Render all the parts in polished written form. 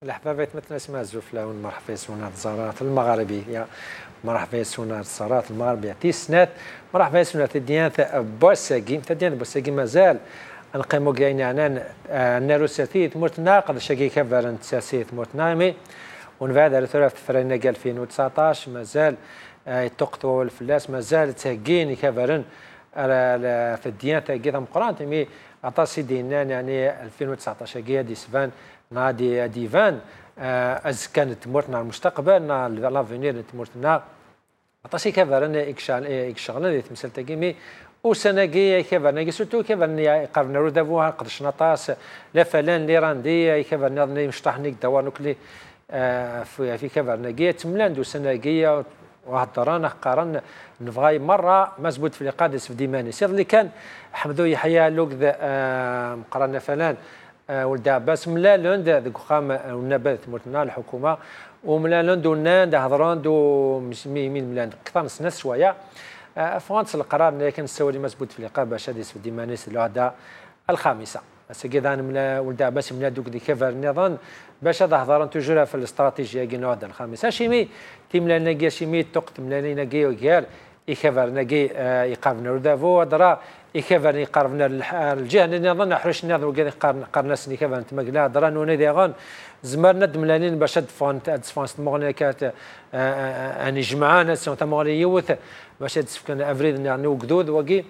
الحبابات مثل اسمها الزفلاون مرحبا سونات الزارات المغربيه مرحبا سونات الزارات المغربيه تيسنات مرحبا سونات الديانة بوساقي تديان بوساقي مازال نقيمو كاين عنان الناروساتي تموت ناقد شكي كفرن تساسي تموت نامي ونبعد على ثلاث فرينا 2019 مازال يتقطوا الفلاس مازال تهجين كفرن في الديانة تاقيتها مقران تمي عطاسي دينان يعني 2019 كي ديسفان نادي ديفان از كانت تمورتنا المستقبل نا لافينير تمورتنا عطاسي كفرن يكشغلنا دي تمثال تاقيمي وسناقي كفرنا سورتو كفرنا قرنا ردافوها قدش نطاس لا فلان لي راندي كفرنا مشطحنيك دوار نوكلي في كفرنا كي تملان دو سناقيه وهضرانا قارن نفغاي مره مزبوط في القادس في ديماني سير اللي كان حمدو يحيى لوك مقرنا فلان ولد عباس ملا لوند ذوك خام والنبات مرتنا الحكومه وملا لوند ونان هضران دو مسمي مين ملا اكثر من سنه شويه فرنسا القرار اللي كان السوري مزبوط في اللقاء باش هذه في ديمانيس الوحده الخامسه سكيدان ملا ولد عباس ملا دوك دي كفر نظن باش هذا هضران توجور في الاستراتيجيه كي الوحده الخامسه شيمي تيملا ناقي شيمي توقت ملا ناقي وكيال يكفر ناقي يقاربنا ردافو درا يكفر يقاربنا الجهه اللي نظن حرش نظن وكذا قارنا سني كفر تمقلا درا نوني ديغان زمرنا دملانين باش دفونس مغني كات اني جمعانا سنت مغني يوث باش تسفكن افريد يعني وقدود وكي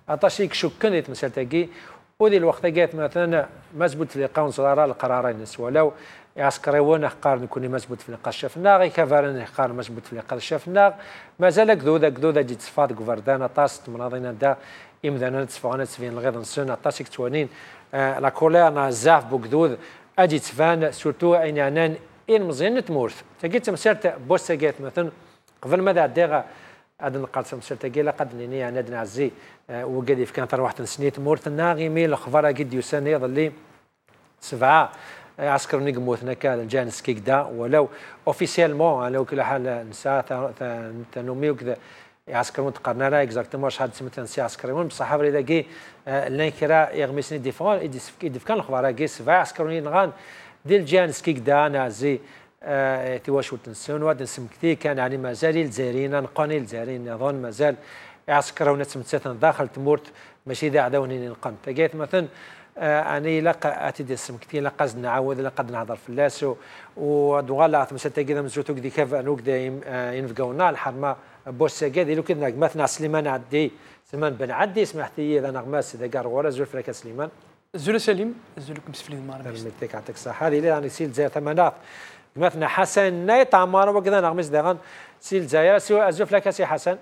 عطاشيك شكن يتمثل تاكي ودي الوقت جات مثلا مزبوط في قانون صدارة القرارين ولو عسكريون قارن يكون مزبوط في لقاء الشفناغ كفرن قارن مزبوط في لقاء الشفناغ مازال كذوذا جيت صفات كوفردانا طاس مناضين دا امدانا تصفغنا تسفين الغيض نسون طاسك توانين لا كولير زاف بوكذوذ اجي تفان سورتو اين عنان ان مزيان تمورث تجيت مسيرت بوسا جات مثلا قبل ما ديغا هذا نقال مسيرت كيلا قد نيني عندنا عزي وقد في كانت واحد سنيت مورث ناغي الاخبار قد يساني اللي سبعه عسكر نقموثنا كان الجانس كيكدا ولو اوفيسيالمون على كل حال نساء تنومي وكذا عسكرون تقرنا لا اكزاكتومون شحال سميت نسي عسكريون بصح هذا كي لانكرا يغمسني ديفون يديف كان الاخبار كي سبعه عسكريين غان ديال الجانس كيكدا نازي تواش وتنسون واد نسم كثير كان يعني مازال الجزائريين نقاني الجزائريين نظن مازال عسكرون تمتثل داخل تمورت ماشي ذا عداوني نقن تجيت مثلا اني لقى اتي دسم كثير لقى نعاود لقد نهضر في اللاس ودغالا مثلا كذا مزوتو كدي كيف انوك دايم ينفقونا الحرمه بوساكادي لو كنا مثلا سليمان عدي سليمان بن عدي سمحتي اذا نغماس اذا كار ورا زول فلك سليمان زول سليم زولكم سفلين المغرب يعطيك الصحه هذه اللي راني سيل زي ثمانات مثلا حسن نايت عمار وكذا نغمس دغان سيل زاير سو زول فلك سي حسن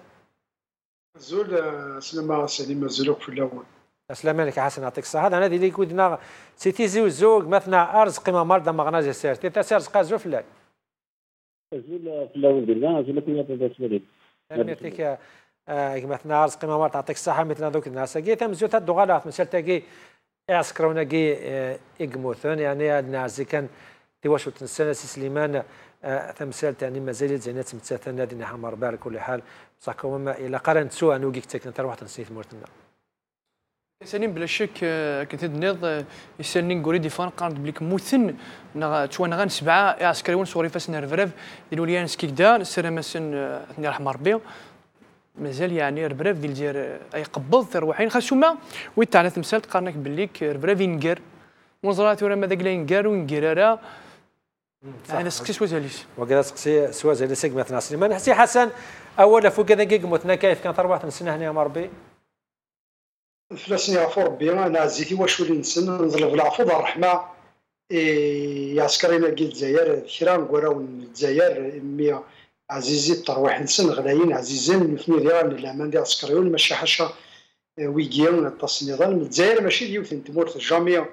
زول سليم زولك في الاول السلام عليك حسن يعطيك الصحة أنا هذه اللي كودنا سيتي زوج مثلا أرزق ما مرضى مغناجي سيرتي تسرزق زوج فلاك زول في الأول ديالنا زول كنا تدرس يعطيك مثلا أرزق ما مرضى يعطيك الصحة مثل هذوك الناس كي تمزوت هاد الدغالات مثل تاكي يعسكرونا كي يقموثون يعني الناس كان تواش وتنسى سليمان تمثال يعني مازال زينات متساتنا دينا حمر بارك كل حال بصح كوما إلا قارنت سوء أنو كيك تاكن تروح تنسيت مورتنا سنين بلا شك كنت نض يسنين قولي ديفان قارنت بليك موثن توانا غان سبعه عسكريون صوري فاسنا رفرف ديال وليان سكيكدا السلام سن ثني رحمه ربي مازال يعني رفرف ديال جير اي قبض تروحين خاصو ما ويت على تمثال تقارنك بليك رفرف ينقر ونظرات ورا ما داك لا ينقر وينقر راه انا سقسي سوازاليس وكذا سقسي سوازاليس مثلا سليمان حسي حسن اول فوق كذا كيقمتنا كيف كانت 4 سنه هنا يا مربي فلاسني عفو ربي انا عزيتي واش ولي نسن نزل في العفو الرحمه عسكرينا كي الجزائر كرا نقراو الجزائر مي عزيزي الترويح نسن غلايين عزيزين نفني ديال الامان ديال عسكريون ماشي حاشا ويكيون التصنيضان الجزائر ماشي ديوث تمورت جاميه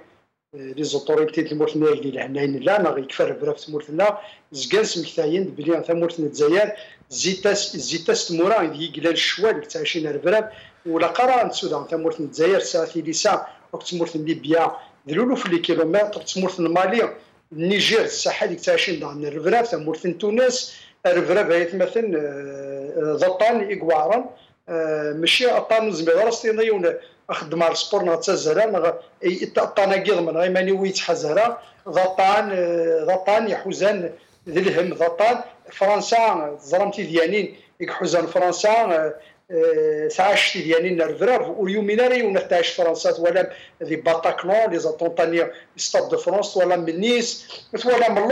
لي زوتوريتي تمورتنا اللي هناين لا ما غيكفر برا في تمورتنا زكان سمكتاين بلي تمورتنا الجزائر زيتاس تمورا يقلال الشوال كتعيشين البراب ولا قرا نسودا تمورت الجزائر ساعتي لسا وقت تمورت ليبيا دلولو في لي كيلومتر تمورت المالي النيجر الساحه اللي تعيشين دان الرفراف تمورت تونس الرفراف هي مثلا ضطان اكوارا ماشي اطان زميل راستينيون اخدم على السبور نغتزرا الطناقيض من غيماني ويتحزرا ضطان يحوزان ذي الهم ضطان فرنسا زرمتي ديانين يحوزان فرنسا ساعش ديالين الفراف واليوميناري ونتاعش فرنسا ولا ذي باتاكلون لي زاتونتانيا ستاد دو فرنسا ولا من نيس ولا من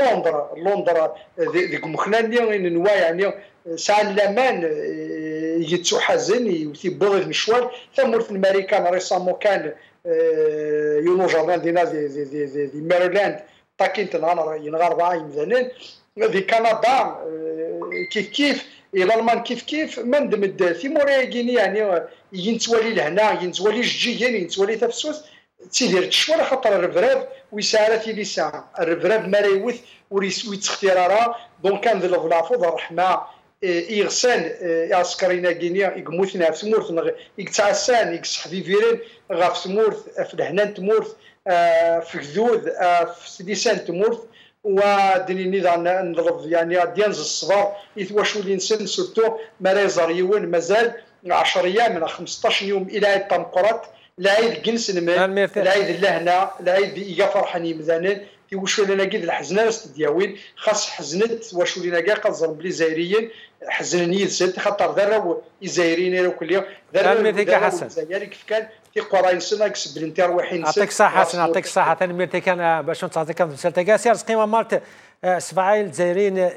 لندن ذيك مخلاني نوا يعني ساعه الامان يتسحزن يتبوظ المشوار ثمورث الامريكان ريسامون كان يونو جاردان دينا دي ميريلاند تاكينت نهار ينغار 4 مثلا في كندا كيف الالمان كيف من دمد ثيموريا كيني يعني ينتوالي لهنا ينتوالي جيجين ينتوالي تفسوس تيدير الشوار خاطر الرفراف ويسارة في لسان الرفراف ما ريوث ويتختيرارا دونك كان ذي الفلافوض الرحمه يغسان عسكرينا كينيا يقموثنا في ثمورث يتعسان يقصح في فيرين غاف ثمورث في الهنان تمورث في كذوذ في سديسان تمورث ودني نضع نضرب يعني ديانز الصغار يتواشوا لي نسن سورتو مريزر يون مازال 10 ايام من 15 يوم الى عيد طنقرات العيد جنس نمان العيد اللهنا العيد يا فرحاني مذانين تيوشوا لنا كيد الحزنه دياوين خاص حزنت واشوا لنا كاع قزر بلي زايريين حزنني زدت خاطر ذرا الجزائريين كل يوم ذرا حسن الجزائري كيف كان في قراين سنه كسب انت روحين يعطيك الصحه حسن يعطيك الصحه ثاني ميرتي كان باش نعطيك كم سالت كاسير قيمه مالت سبعين الجزائريين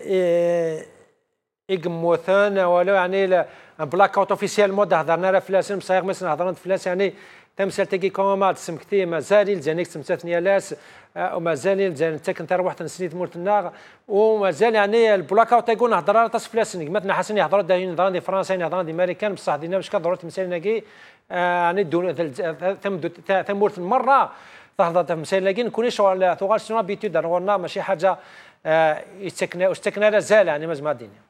يقموثون ولو يعني بلاك اوت اوفيسيال مود هضرنا راه فلاسين بصايغ مثلا هضرنا فلاس يعني تم سالتكي كوما مالت سمكتي مازال الجانيك سمتثني لاس ومازال الجان تكن تاع واحد نسنيت مولت النار ومازال يعني البلاك اوت يقول هضر تاع فلاسين مثلا حسن يهضر دي فرنسا يهضر دي امريكان بصح دينا باش كضروري مثلا كي يعني ثم مولت المره تهضر مثلا كي نكوني شغل ثوغال شنو بيتود رانا ماشي حاجه استكنا لازال يعني مازال الدنيا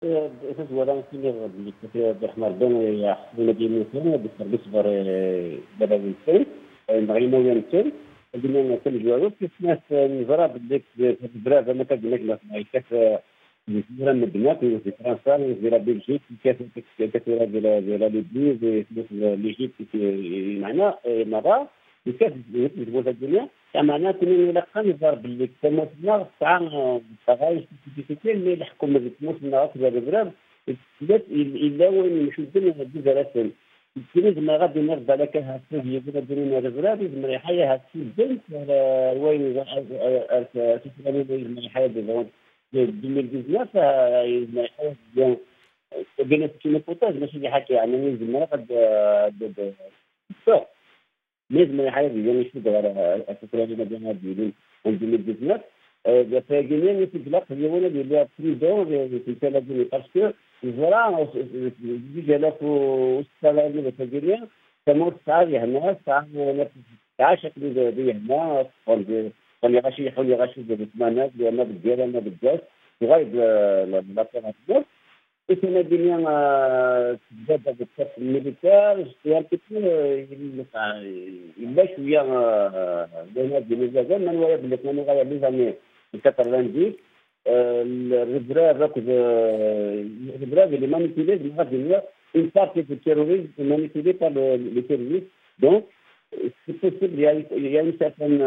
اساس ولا نسيني اللي كثير عبد الرحمن بن يحسبون ديالنا ثاني بالنسبه بلد السير نغينا وين السير بدنا نتلجوا في ناس نزرع بدك البلاد ما كدناش ما يكاف نزرع من البنات في فرنسا نزرع بلجيك كثيره ديال ليبيا في ليجيبت معنا مرة يكاف يجبوا الدنيا معناها كنا نلقى نظر باللي كموتنا ساعه التغايش في اللي الحكومه بتموتنا اكثر البلاد الا وين نشوفوا هذه الجزائر كنت ما غادي نرد على كها هي بدنا البلاد من ريحيه هتسجل وين في الحياه ديال 2019 الحياه بين الكيلومترات ماشي حاجه يعني من قد لازم الحياه ديالنا نشوفوا على الفكره اللي مدينه ديالنا عندنا البزنس فاجيني في الكلاس ديالنا ديال فريدون في الثلاثه باسكو الزراعه ديالها والسلام اللي تجينا تموت ساعه هنا ساعه شكل دي هنا قال غاشي يحول غاشي ديال الثمانات لان بالديال ما بالذات غايب لا تنظر اسمنا الدنيا تبدا بالكف الميليتير اجتيال كثير إلا شويه لنا ديال من وراء بلي كنا غاية لي زامي الكترلاندي الربراف اللي مانيبيلي ما غادي une partie du terrorisme est manipulée par les terroristes. Donc, c'est possible, il y a une certaine...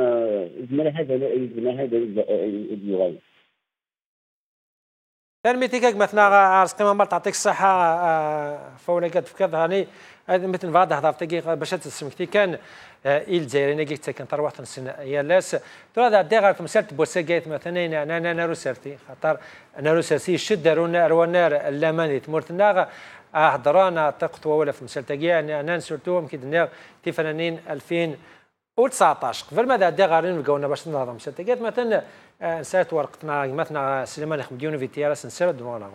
الميتيكاك مثلا عرس قيمه مرت تعطيك الصحه فولكات في كذا هاني مثل بعض هضرتك باش تسمكتي كان الجزائريين كي تسكن تروح تنسن يا لاس ترى هذا ديغ مسالت بوساكيت مثلا انا روسرتي خاطر انا روسرتي شد روانار اللاماني تمرتنا هضرانا تقطوا ولا في مسالتكي انا سورتو يمكن تي فنانين 2019 قبل ما ديغ نلقاونا باش نهضروا مسالتكي مثلا نسات ورقتنا مثلا سليمان خمديون في تياراس نسير دوانا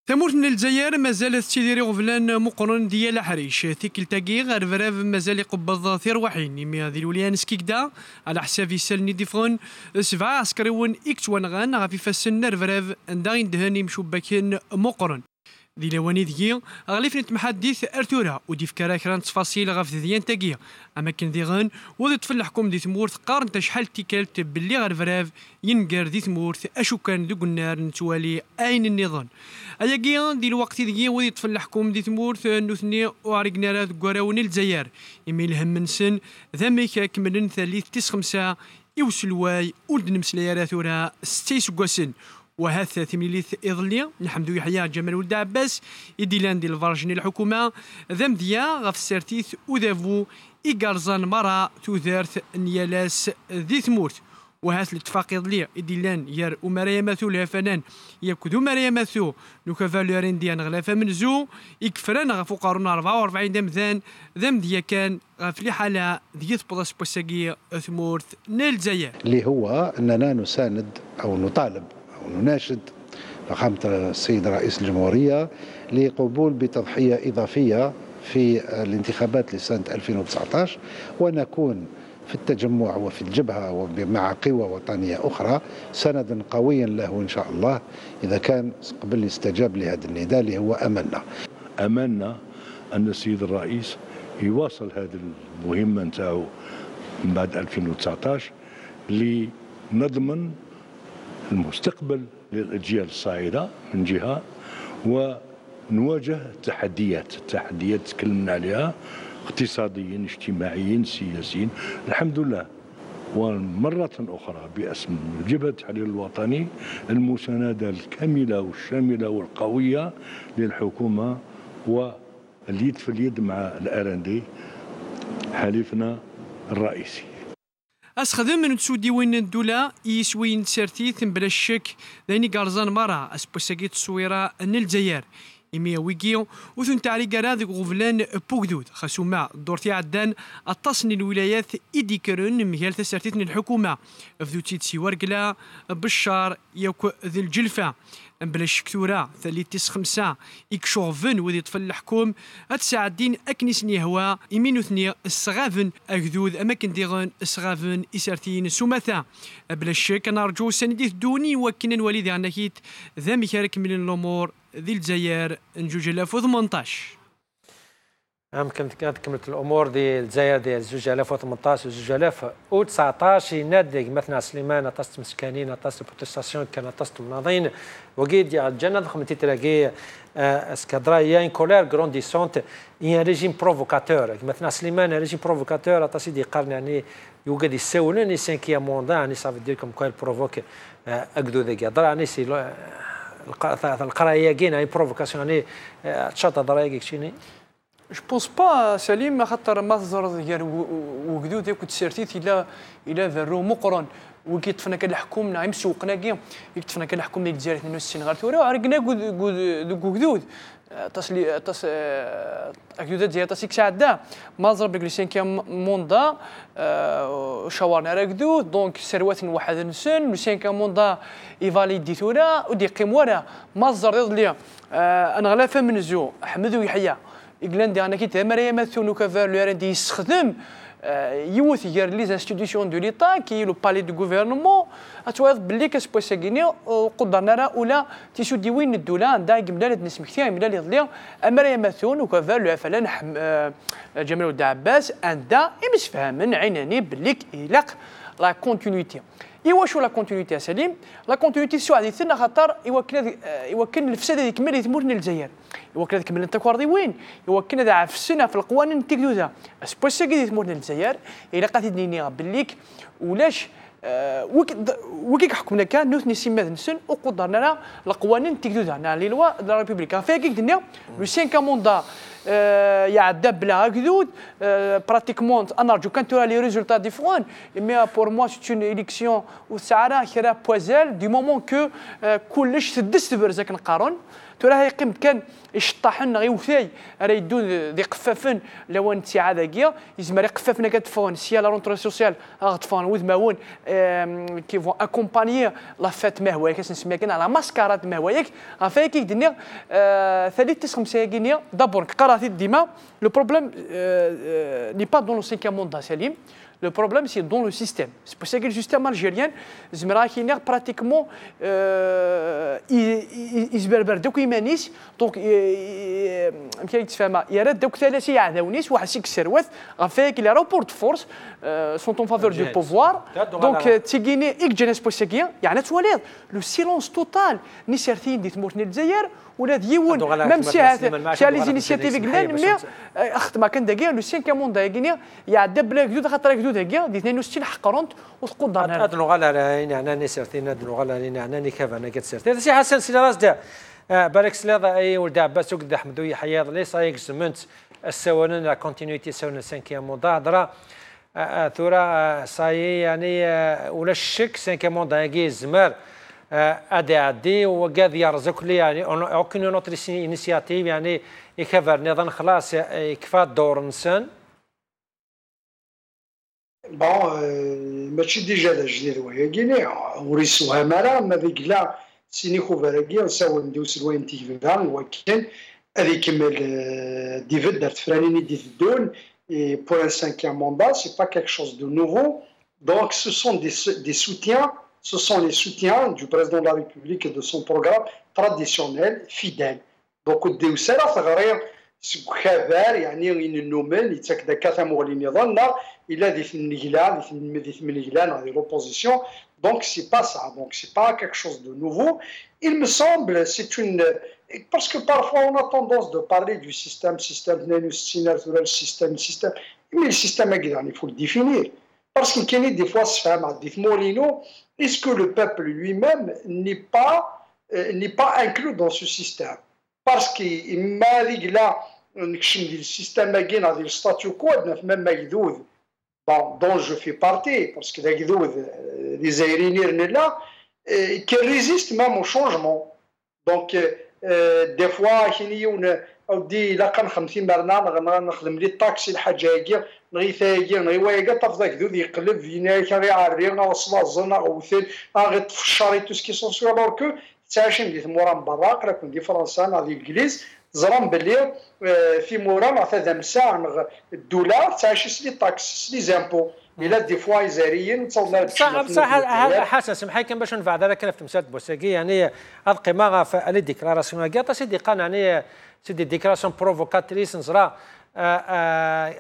ثمورتنا الجزائر مازالت تيديري غفلان مقرن ديال حريش ثيكل تاكي غير فراف مازال يقبض ثروحين مي هذه الوليان سكيكدا على حساب يسالني ديفون 7 عسكريون اكتوان غان غافي فاسن فراف عندها يندهني مشبكين مقرن دي لواني ديال غليف نتمحدث ارتورا ودي فكره كران تفاصيل غاف ديان تاكيا اماكن دي غن وذي طفل الحكم دي ثمورث قارن تشحال تيكالت باللي غير فراف ينقر دي ثمورث اشو كان دوك النار نتوالي اين النظام ايا كيان دي الوقت دي وذي طفل الحكم دي ثمورث نوثني وعرقنا راه كراون الجزائر يميل هم من سن ذميك كملن ثالث تس خمسة يوسلواي ولد نمسلي راثورا ستيس قوسن وهذا ثميليث إضليا نحمدو يحيى جمال ولد عباس يديلان دي الفرجني الحكومة ذم ديا غف السرتيث وذافو إيقارزان مرا توثارث نيالاس ذي ثمورث وهذا الاتفاق إضليا يديلان يار وماريا ماثو لها فنان يكذو ماريا ماثو نوكافالورين ديان غلافا منزو يكفران غفو قارون 44 دمذان ذم ديا كان غف لي حالة ديث بوضاس بوساقية ثمورث نيل زيار اللي هو أننا نساند أو نطالب ونناشد فخامة السيد رئيس الجمهورية لقبول بتضحية إضافية في الانتخابات لسنة 2019 ونكون في التجمع وفي الجبهة ومع قوى وطنية أخرى سندا قويا له إن شاء الله إذا كان قبل استجاب لهذا النداء اللي هو أملنا أن السيد الرئيس يواصل هذه المهمة نتاعو من بعد 2019 لنضمن المستقبل للأجيال الصاعدة من جهة ونواجه التحديات تكلمنا عليها اقتصاديا اجتماعيا سياسيا الحمد لله ومرة أخرى باسم جبهة التحرير الوطني المساندة الكاملة والشاملة والقوية للحكومة واليد في اليد مع الأرندي حليفنا الرئيسي. أسخدم من تسودي وين الدولة يسوين سرتيث بلا الشك ذيني قارزان مرة أسبوساقيت الصويرة الجزائر إميا ويكيو وثن تعليق راذق غفلان بوكدود خاسوما دورتي عدان التصني الولايات إديكرون مهال تسرتيثن الحكومة فذوتي تسيورقلا بالشار يوك ذي الجلفة بلا الشكتورة ثالث تس خمسة إكشوفن وذي طفل الحكوم أتساعدين أكنسني هوا إمينو ثني الصغافن أكذوذ أماكن ديغن الصغافن إسارتين سومثا بلا الشك نرجو سنديث دوني وكنا الوالد عنكيت ذا مشارك من الأمور ذي الجزائر نجوج 2018 يمكن كملت الامور ديال الجزائر ديال 2018 و 2019 ينادق مثلا سليمان تصت مسكانين تصت بروتستاسيون كان تصت مناضين وقيد يا جنة خمتي تلاقي اسكادرا يا ان كولير غرونديسونت ان ريجيم بروفوكاتور مثلا سليمان ريجيم بروفوكاتور تصي دي قرن يعني يوجد يسولني سانكيا موندا يعني صافي دير كوم كويل بروفوك اكدو ذيك هضر يعني سي القرايه كاين يعني بروفوكاسيون يعني تشاط درايك شيني جو بونس با سليم خاطر مصدر ديال وكذو ديك تسيرتيت الى فيرو مقرن وكيطفنا كنحكم نعم سوقنا كي يكتفنا كنحكم ديال الجزائر 62 غير تورا وعرقنا كذود تصلي اكيد ديال تصيك ساعه مصدر بلي كان موندا شاورنا راه كذود دونك سروات واحد نسن كان موندا ايفاليدي تورا ودي قيم ورا مصدر ديال انا غلافه من زو احمد ويحيى إغلان دي أنا كي تمريا مثلو كفار لو دي يستخدم يوث يار لي انستيتيسيون دو ليتا كي لو بالي دو غوفرنمون اتواض بلي كسبوساكيني قدرنا راه ولا تيسودي وين الدوله عندها قبل نسمكتي من اللي ضليا امريا مثلو كفار لو فلان جمال ود عباس عندها مسفهمن عيناني بلي يلاق لا كونتينيتي إيوا شو لا كونتينيتي سليم لا كونتينيتي سو هذه ثنا خاطر يوكل الفساد هذيك ملي تمرني الجزائر يوكل هذيك من التكواردي وين يوكل هذا عفسنا في القوانين تكدوزا اسبوسا كي تمرني الجزائر الا قاتدني بالليك ولاش وكيك حكمنا كان نوثني سيمات نسن وقدرنا لا القوانين تكدوزا نا لي لوا دو لا ريبوبليك فيك دنيا لو 5 موندا يعدى بلا هكذود براتيكمون انا نرجو كان ترى لي ريزولتا ديفرون مي بور موا سيت اون اليكسيون وسعرا خيرا بوازال دو مومون كو كلش تدس برزاك نقارن ترى هي قيمت كان يشطحن غير وثاي راه يدون ذي قفافن لو انت عاداكيا يزمر قفافنا كتفون سيا لا رونتري سوسيال غتفون وذ ماون كي فون اكومبانيي لا فات ما هواك نسميها كان على ماسكارات ما هواك عفاك دنيا ثالث خمسه كينيا دابور قرات ديما لو بروبليم ني با دون لو سينكيام موند سليم Le problème, c'est dans le système. C'est pour ça que le système algérien, pratiquement, il se berber دوك يمانيس دونك يمكن يتفاهم يراد دوك ثلاثه يعاونيس واحد سيك الثروات غافيك لي رابور دو فورس سون اون فافور دو بوفوار دونك تيغيني اك جينيس بوسيكيا يعني تواليد لو سيلونس توتال ني سيرتين دي تموت الجزائر ولا ديول ميم سي هذا لي زينيسياتيف قلنا مي اخت ما كان داكيا لو 5 موند داكيا يعدى بلا جدود خاطر جدود داكيا دي 62 حقرونت وتقدر هاد اللغه لا يعني سيرتين هاد اللغه لا يعني كيف انا كتسيرتي سي حسن سي راس دا بارك سلاضه اي ولد عباس وقد حمدوي حياض لي صايق زمنت السوانن لا كونتينيتي سون 5 موند هضره ثورة صاي يعني ولا الشك 5 موند هاكي زمر ادي وقاد يرزق لي يعني اوكين نوتر انيسياتيف يعني يكفر نظام خلاص يكفى الدور نسان بون ماشي ديجا دا جديد وهاكيني وريسوها مالا ما ذيك لا سيني خوفاراكي نساو نديو سلوين تيفيدان وكان هذيك كمل ديفيد دارت فرانيني ديفيدون. Et pour un 5e mandat, ce n'est pas quelque chose de nouveau. Donc, ce sont des soutiens, ce sont les soutiens du président de la République et de son programme traditionnel, fidèle. Donc, au début, c'est là, il a des l'opposition. Donc, ce n'est pas ça. Donc, ce n'est pas quelque chose de nouveau. Il me semble, c'est une... Parce que parfois, on a tendance de parler du système, mais le système, il faut le définir. Parce qu'il y a des fois, est-ce que le peuple lui-même n'est pas inclus dans ce système? Parce que le système, le statut quo, même dont je fais partie, parce que les Aériens là, qui résistent même au changement. Donc, des fois اودي الا كان 50 مرنا نخدم لي الطاكسي الحاجه هاكي نغيثاكي نغيوايكا طفداك ذو يقلب فينا كان عاري غوصلا الزنا غوثين غيطفي الشاري تو سكي سون سو الوغ كو تاشي ندير مورا من برا قرا كون دي فرنسا نادي الانجليز زران بلي في مورا مع ثلاثه مساع الدولار تاشي سلي طاكس سلي زامبو الا دي فوا يزاريين تصلنا بصح حسن سمحي كان باش نفع ذلك في تمثال بوساكي يعني القيمه لي ديكلاراسيون كاع سي ديقان يعني سي دي ديكلاراسيون بروفوكاتريس نزرا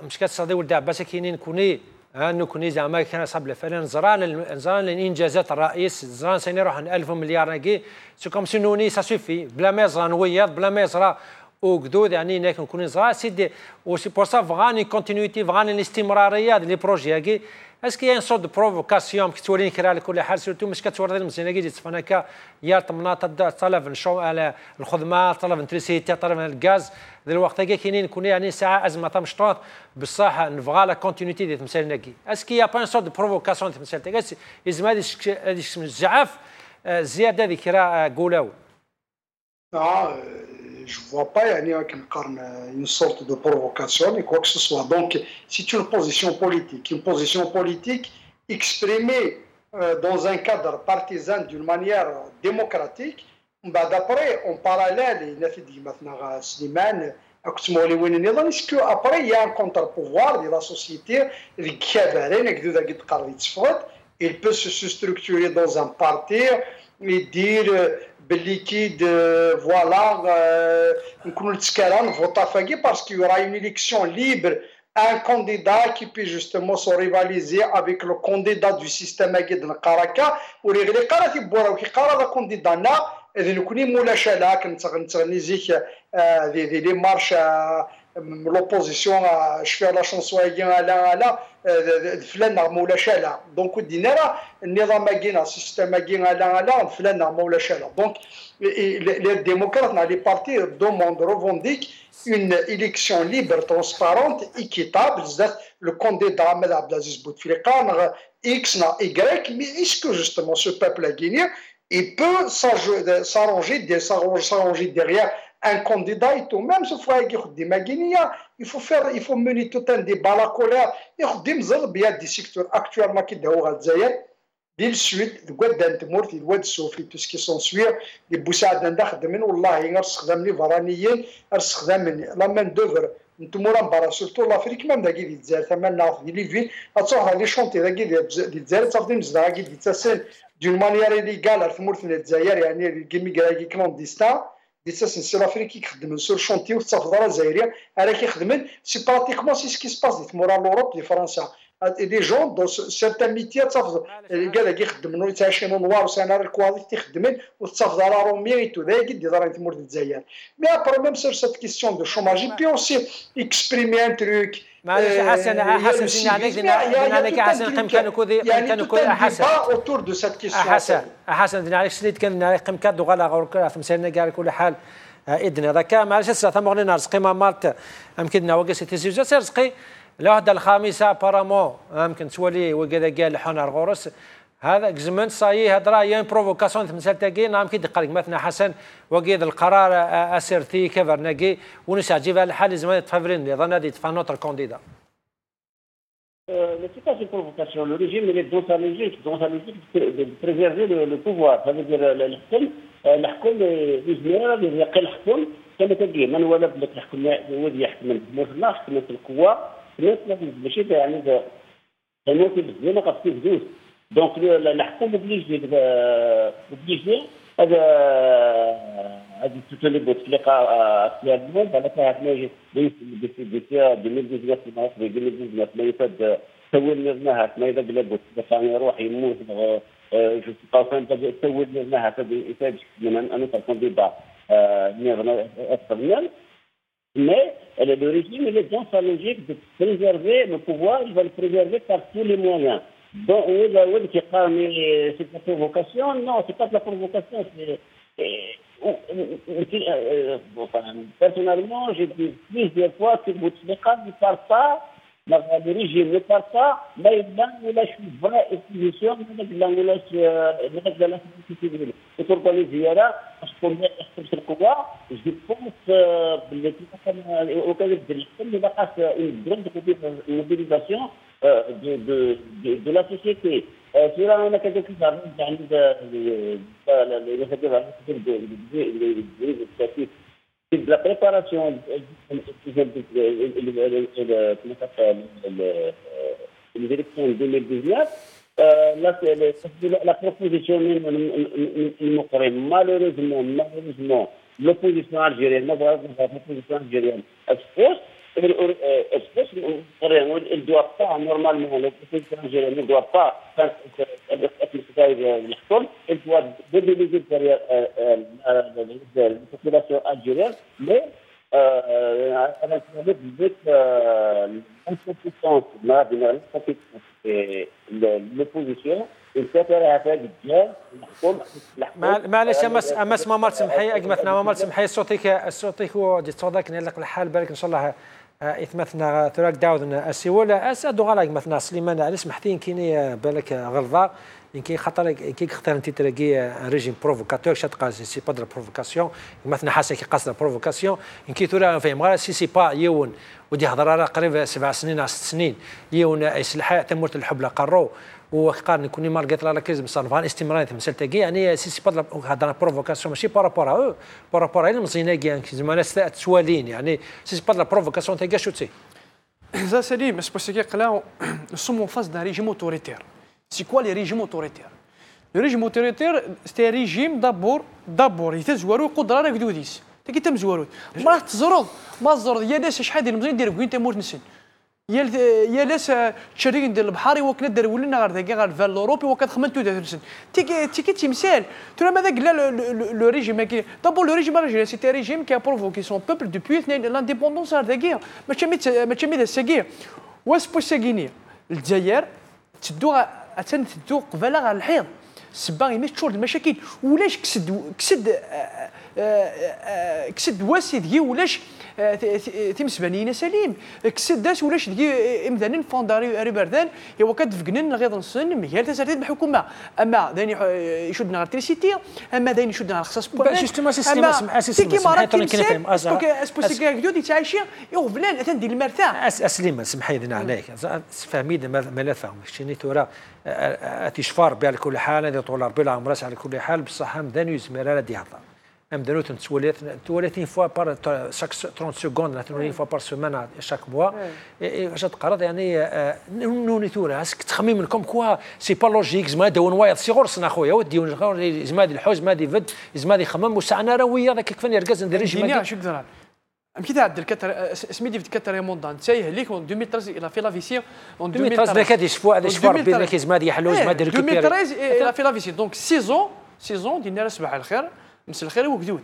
مش كتصدي ولد عباس كاينين كوني نكوني زعما كان صاب الفلان نزران الانجازات الرئيس زران سيني روح 1000 مليار ناكي سو كوم سي نوني سا سوفي بلا ما يزرا نويض بلا ما يزرا وقدود يعني هناك نكون نزرا سيدي وسي بور سا فغاني كونتينيتي فغاني الاستمراريه ديال لي بروجي هاكي اسكو يا صوت دو بروفوكاسيون كتولي كرا لكل حال سيرتو مش كتورد المزيان كي تفناكا يا طمناط طلب نشو على الخدمه طلب نتريسيتي طلب الغاز دلوقتي كاينين كون يعني ساعه ازمه مشطوط بصح نبغى لا كونتينيتي ديال تمثال ناكي اسكو يا با صوت دو بروفوكاسيون تمثال تاكاس يزم هذه الزعاف زياده ذيك راه قولاو je ne vois pas une sorte de provocation et quoi que ce soit. Donc, c'est une position politique exprimée dans un cadre partisan d'une manière démocratique. D'après, en parallèle, est-ce qu'après, il y a un contre-pouvoir de la société, il peut se structurer dans un parti et dire... بالليكيد فوالا نكونوا نتسكران نفوطا فاكي باسكو يورا اون اليكسيون ليبر ان كانديدا كي بي جوستومون سو ريفاليزي افيك لو كانديدا دو سيستيم هاكي د القراكا وريغلي قرا تيبورا وكي قرا ذا كانديدانا اذا نكوني مولا شالا كنتغني زيك دي مارش لوبوزيسيون شفير لا شونسو هاكي على فلان مولا شالا دونك دينا راه النظام هاكينا السيستيم هاكي على فلان مولا شالا دونك les démocrates dans les partis demandent, revendiquent une élection libre, transparente, équitable. Le candidat Ahmed Abdelaziz Bouteflika, X, Y, mais est-ce que justement ce peuple guinéen il peut s'arranger derrière un candidat et tout même ce fois il faut mener tout un débat la colère il y a des secteurs actuellement qui sont ديال السويد الكواد تمورتي الواد السوفي تو سكي سونسوير لي بوساعد نخدمين والله غير استخدام لي فرانيين استخدام لا مان دوفر انتم مورا مباراه سورتو لافريك مام داكي ديال الجزائر ثمن ناخذ ديال ليفين غتروح لي شونتي داكي ديال الجزائر تاخذ مزدا داكي ديال تاسين دون مانيير ليغال في مورث الجزائر يعني كيميغراكي كلونديستان دي تاسين سي لافريك كيخدم سور شونتي وتصافدرا الجزائريه راه كيخدم سي براتيكمون سي سكي سباس مورا لوروب دي فرنسا دي جون دو سيرتان ميتيا تصافد كاع كيخدموا تاعشينو نوار وسنار الكواليتي تخدمين وتصافد على روميريتو ذا يدي راه تمور الجزائر مي ابرو ميم سور سيت كيسيون دو شوماج بي اوسي اكسبريمي ان تروك معليش حسن سينا عليك حسن كان نكون حسن اوتور دو سيت كيسيون حسن دنا عليك سليت كان عليك كان دو غلا غور في مسالنا كاع كل حال اذن هذاك معليش ثم غنينا رزقي ما مالت يمكن وقس تيزيجا رزقي الوحده الخامسه بارامون يمكن تولي وكذا قال حنر غورس هذا جزمنت صاي هضره يا بروفوكاسيون تمثال تاكي نعم كي دقلك مثلا حسن وكيد القرار اسيرتي كفرناكي ونساجي في الحال زمان تفافرين لي ظن هذه تفا نوتر كونديدا C'est pas une provocation. Le régime, il est dans sa logique de préserver le pouvoir. Ça veut dire الحكم الإجماع اللي يقل الحكم كما تلقى من ولد لك الحكم هو اللي يحكم المصنع حكمة القوة ماشي يعني الموت بزاف ما خاصك تدوز دونك الحكم اوبليجي هذا تولي بوتفليقه اكtuellement على كاع ديسيا 2019 ما يفاد سولناها ما اذا بلا بوتفليقه يروح يموت جو سي با سولناها فبيفاد من ان تكون ديبا نيغنا mais le régime il est dans sa logique de préserver le pouvoir, il va le préserver par tous les moyens. Donc, c'est la provocation. Non, c'est pas de la provocation. Personnellement, j'ai dit plusieurs fois que Bouteflika ne part pas, le régime ne part pas, mais il a une vraie opposition, il a la société civile. Et pour les ziyara, parce qu'on est le pouvoir, je pense qu'il a une grande mobilisation de la société. Cela, on a quelques de la préparation des élections 2019, la proposition malheureusement, l'opposition algérienne, elle ne doit pas, normalement, l'opposition algérienne ne doit pas elle doit mobiliser derrière la population algérienne, mais avec l'incompétence l'opposition معليش امس ما مرت سمحي اجمثنا ما مرت سمحي صوتك هو تصدق نلق الحال بالك ان شاء الله اثمثنا ثراك داود السيوله اسد غلا مثلا سليمان علي سمحتين كيني بالك غلظه يمكن خاطر كي اختار انت تلاقي ريجيم بروفوكاتور شتقا سي با دو بروفوكاسيون مثلا حاسه كي قاصد بروفوكاسيون يمكن ترى فهم غير سي با يون ودي هضر راه قريب 7 سنين 6 سنين يون اسلحه تمرت الحبله قرو وقارن كوني مارغيت لا كريز مصنفان استمراريه مثل تاكي يعني سي با هضر بروفوكاسيون ماشي بارابور المزيناكي زعما سوالين يعني سي با بروفوكاسيون تاكي شو تي Ça Salim, c'est parce que là, nous sommes en face d'un régime autoritaire. C'est quoi les régimes autoritaires? Le régime autoritaire, c'est un régime d'abord, il تزوروا قدرة راك دوديس. تاكي تمزوروا. ما راح تزرد، ما تزرد يا ناس شحال ديال المزيان دير وين تموت نسن. يا ناس تشرين ديال البحر وكنا دير ولنا غير ذاك غير فال اوروبي وكان خمنتو ديال نسن. تيكي تمثال. ترى ماذا قال le régime qui d'abord le régime algérien c'est un régime qui a provoqué son peuple depuis l'indépendance de la guerre. ما تشمي ذا الساقيه. واش بوساقيني الجزائر تدو قبالة على الحيض السباغي ما تشور المشاكل ولاش كسد واسي دغيا ولاش تمسبانين سليم كسد داس ولاش دغيا امدانين فونداري ريبردان ايوا كتفقنن غير نصن مهال تسرديد بالحكومه اما داني يشدنا الكتريسيتي اما داني يشدنا على الخصاص جوستومون سيستيم سمحي كنفهم اسبوسيكا جدودي تعيشي يغفلان تندير المرتاح اسليم سمحي لنا عليك فهمي ما لا فهم شنو تورا تشفار بها على كل حال هذه طول ربي العمر على كل حال بصح مدان يزمر على دي هضر même de notre toilette une fois par chaque 30 secondes une fois par semaine chaque mois et je تقرض يعني نونيتورا اسك تخميم كوم كوا سي با لوجيك زعما دون وايض سي غرسنا خويا ودي زعما دي الحوز ما دي فد زعما دي خمم وسعنا راه ويا ذاك كيف نركز ندير جماعه شو كثر مكي تعدل كتر سميتي في كتر موندان تايه ليك 2013 الى في لا فيسي 2013 كادي شفوا هذا شفوا ربي لك زعما دي حلوز ما دير 2013 الى في لا فيسي دونك سيزون دينا صباح الخير مساء الخير وكذود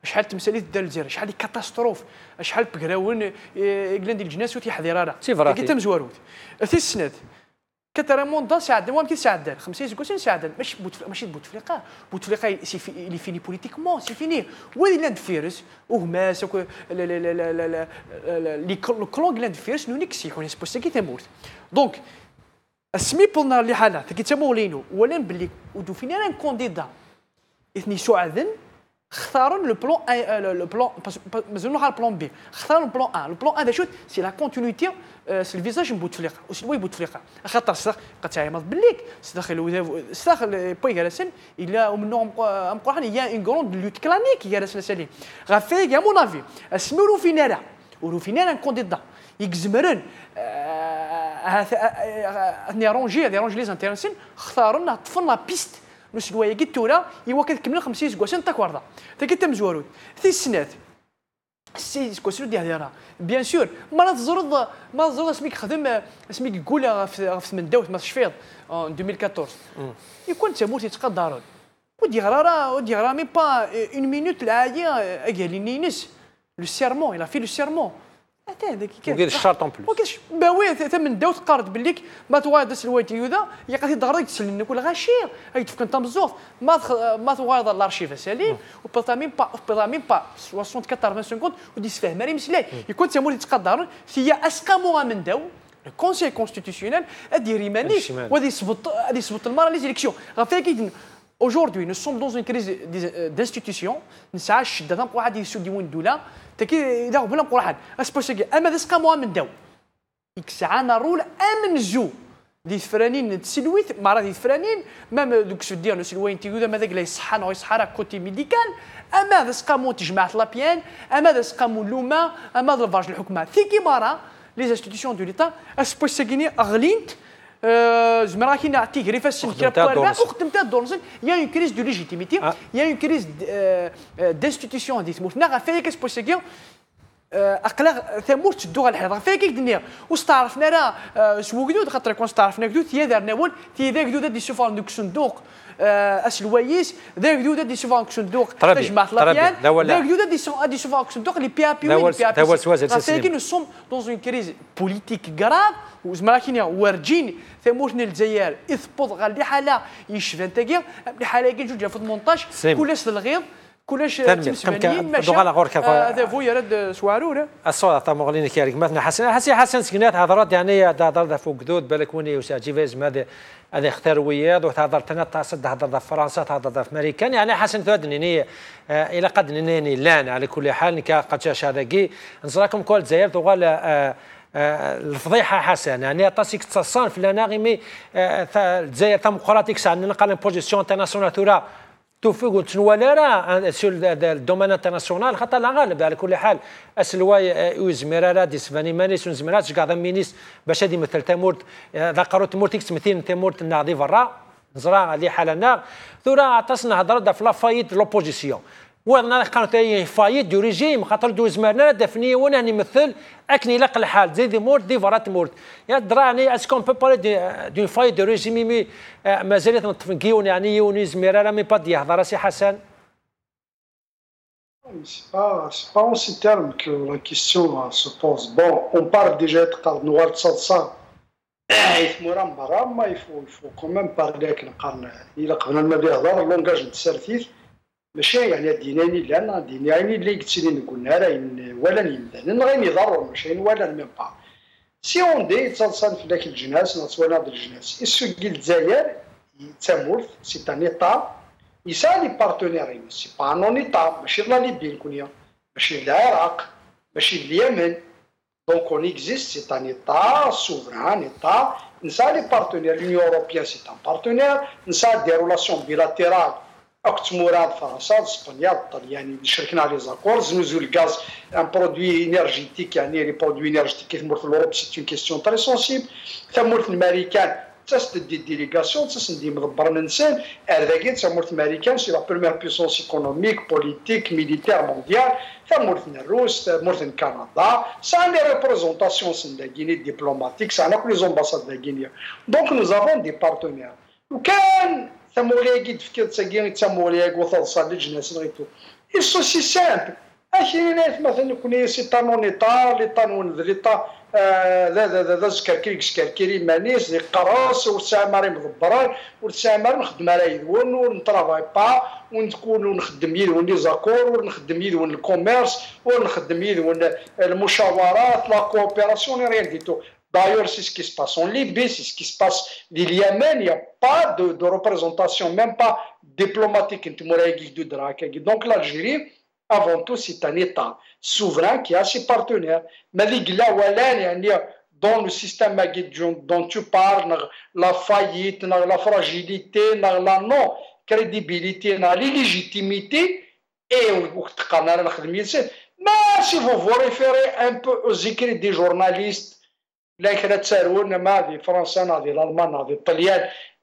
شحال تمثاليه دار الجزائر شحال دي كاتاستروف شحال بكراون كلاندي الجناس وتيحضر راه كي مزواروت في السنات كترموندا ساعد ما كي ساعد 50 سكوسين ساعد ماشي بوتفليقه اللي فيني بوليتيكمون سي فيني وين لاند فيرس وهماس لي كلون لاند فيرس نو نيكسيحون سبوسا كي تموت دونك اسمي بولنا اللي حاله كي تمولينو ولا بلي ودو فينا ان كونديدا اثني سعدن اختاروا لو بلان مازالوا على البلان بي اختاروا البلان 1 البلان 1 شوت سي لا كونتينيتي سي الفيزاج بوتفليقه وسلوي بوتفليقه خاطر الصدق قد تعيمض بالليك الصدق بوي جالسين الا ومنهم مقرحن هي ان غروند لوت كلانيك جالسين سالين غافي يا مون افي اسمرو فينا وروفينا كونديدا يكزمرن هذا رونجي لي زانتيريسين اختاروا طفلنا بيست نسلويا كيتورا ايوا كتكمل 50 سكواسين تاك ورده تا كي تمزوارود في السنات السي سكواسيون ديال هذا بيان سور ما تزرد سميك خدم سميك يقول في مندوت ما تشفيض 2014 يكون تموت يتقدرون ودي غرا مي با اون مينوت العاديه قاليني نس لو سيرمون الى في لو سيرمون هذاك كي وكاين الشرط اون بلوس وكاش باوي ثمن داوت قارد بالليك ما تواعد سلويتي يودا يقاتي دغرا يتسلنك ولا غاشير اي تفك انت مزوف ما تواعد الارشيف سالين وبطا ميم با 64 50 ودي سفاه مريم سلاي يكون تمول يتقدر هي اسقامو من داو الكونسيل كونستيتيسيونيل ادي ريمانيش وادي يصبط المرا لي زيليكسيون غافي كي aujourd'hui nous sommes dans une crise d'institutions نسعى الشده تنقوا واحد يسود ديون الدوله تكي اذا بلا نقول واحد اسبوسيكي اما دسقا مو من داو يكسعنا رول امن جو دي فرانين تسلويت مع راه دي فرانين ما دوك سدير نو سلوين تيودا ما داك لا يصحى نو يصحى راه كوتي ميديكال اما دسقا مو تجمعت لابيان اما دسقا مو لوما اما دلفاج الحكومه تيكي مارا لي انستيتيسيون دو ليتا اسبوسيكي اغلينت زعما كي نعطيك ريفاس كرا وخدمت دورنسن يا اون كريز دو ليجيتيميتي يا اون كريز دانستيتيسيون دي تموت نغا فيك اسبوسيكي اقلا ثمور تدو على الحيط فيك الدنيا واستعرفنا راه سوكدود خاطر كون استعرفنا كدود هي دارنا ول تي ذاك دود دي سوفان دوك صندوق اسلوايس ذاك دود دي سوفان صندوق تجمع لابيان ذاك دود دي سوفان صندوق لي بي ابي فيك نو سوم دون اون كريز بوليتيك غراف وزعما كاين وارجين ثمورنا الجزائر اثبط غير اللي حاله يشفى نتاكيا اللي حاله كي جوج في المونتاج كلش الغيظ كلش تمسمانين ماشي هذا فو يرد سوارور الصوره تاع مغلين كيرك مثلا حسن سكنات هضرات يعني هضر فوق كدود بالك وني وساجيفيز هذا اختار وياد وتهضر تنا تصد هضر في فرنسا تهضر في امريكان يعني حسن ثودني الى قد نني لان على كل حال قد شادقي نزراكم كل الجزائر تغال الفضيحه حسن يعني طاسيك تصان في لاناغيمي الجزائر ديمقراطيك سعنا قال بوزيسيون انترناسيونال تورا توفيق تنوالا راه سور الدومين انترناسيونال خاطر لا غالب على كل حال اسلواي وزميرا دي سفاني مانيس وزميرات كاع مينيس باش هذه مثل تمورت ذكروا تمورتيك تمثيل تمورت الناضي فرا نزرا اللي حالنا ثورا عطسنا هضره في لا فايت لوبوزيسيون وانا كانت هي فايت دو ريجيم خاطر دو زمرنا دفني وانا نمثل اكني لق الحال زي دي مورت دي فرات مورت يا دراني اسكون بو باري دو فايت دو ريجيم مي مازالت نتفنكيون يعني يوني زميرا راه مي با دي هضره سي حسن C'est pas en ces termes que la question se pose. Bon, on parle déjà de Noir Tsadsa. Il faut quand même parler avec le Qarn. Il a quand même le langage de Sertif. ماشي يعني ديناني لان ديناني اللي قلت لي قلنا راه ولا يمدان غير يضروا ماشي ولا ميم با سي اون دي تصان في ذاك الجناس نتوانا هذا الجناس السوق ديال الجزائر تامورث سي ان ايطا يسالي بارتنير سي با نون ايطا ماشي لا ليبيا كونيا ماشي العراق ماشي اليمن دونك اون اكزيست سي ان ايطا سوفران ايطا نسالي بارتنير لونيون اوروبيان سي ان بارتنير نسال دي ريلاسيون بيلاتيرال اكت مراد فرنسا اسبانيا الطلياني اللي شاركنا على زاكور نزول الغاز ان برودوي انرجيتيك يعني لي برودوي انرجيتيك كيتمر في الاوروب سي اون كيستيون تري سونسيبل ثمور الامريكان تسدي ديليغاسيون تسندي مدبر ننسان هذاك ثمور الامريكان سي لا بروميير بيسونس ايكونوميك بوليتيك ميليتير مونديال ثمور الروس ثمور كندا سا لي ريبريزونطاسيون سنداكيني ديبلوماتيك سا كل لي زومباساد داكينيا دونك نو زافون دي بارتنير وكان ثموليك تفكير تساكين ثموليك وثلصا لجناس نغيتو إسو سي سامبل أشينات مثلا كوني سي تانون إيطا لي تانون ليطا ذا زكركيري زكركيري مانيس لي قراص والساماري مضبران والساماري نخدم على يدون ونطرافاي با ونكون ونخدم يدون لي زاكور ونخدم يدون الكوميرس ونخدم يدون المشاورات لا كوبيراسيون ريان ديتو. D'ailleurs, c'est ce qui se passe en Libye, c'est ce qui se passe au Yémen. Il n'y a pas de représentation, même pas diplomatique. Donc l'Algérie, avant tout, c'est un État souverain qui a ses partenaires. Mais dans le système dont tu parles, la faillite, la fragilité, la non-crédibilité, l'illégitimité, et mais si vous vous référez un peu aux écrits des journalistes,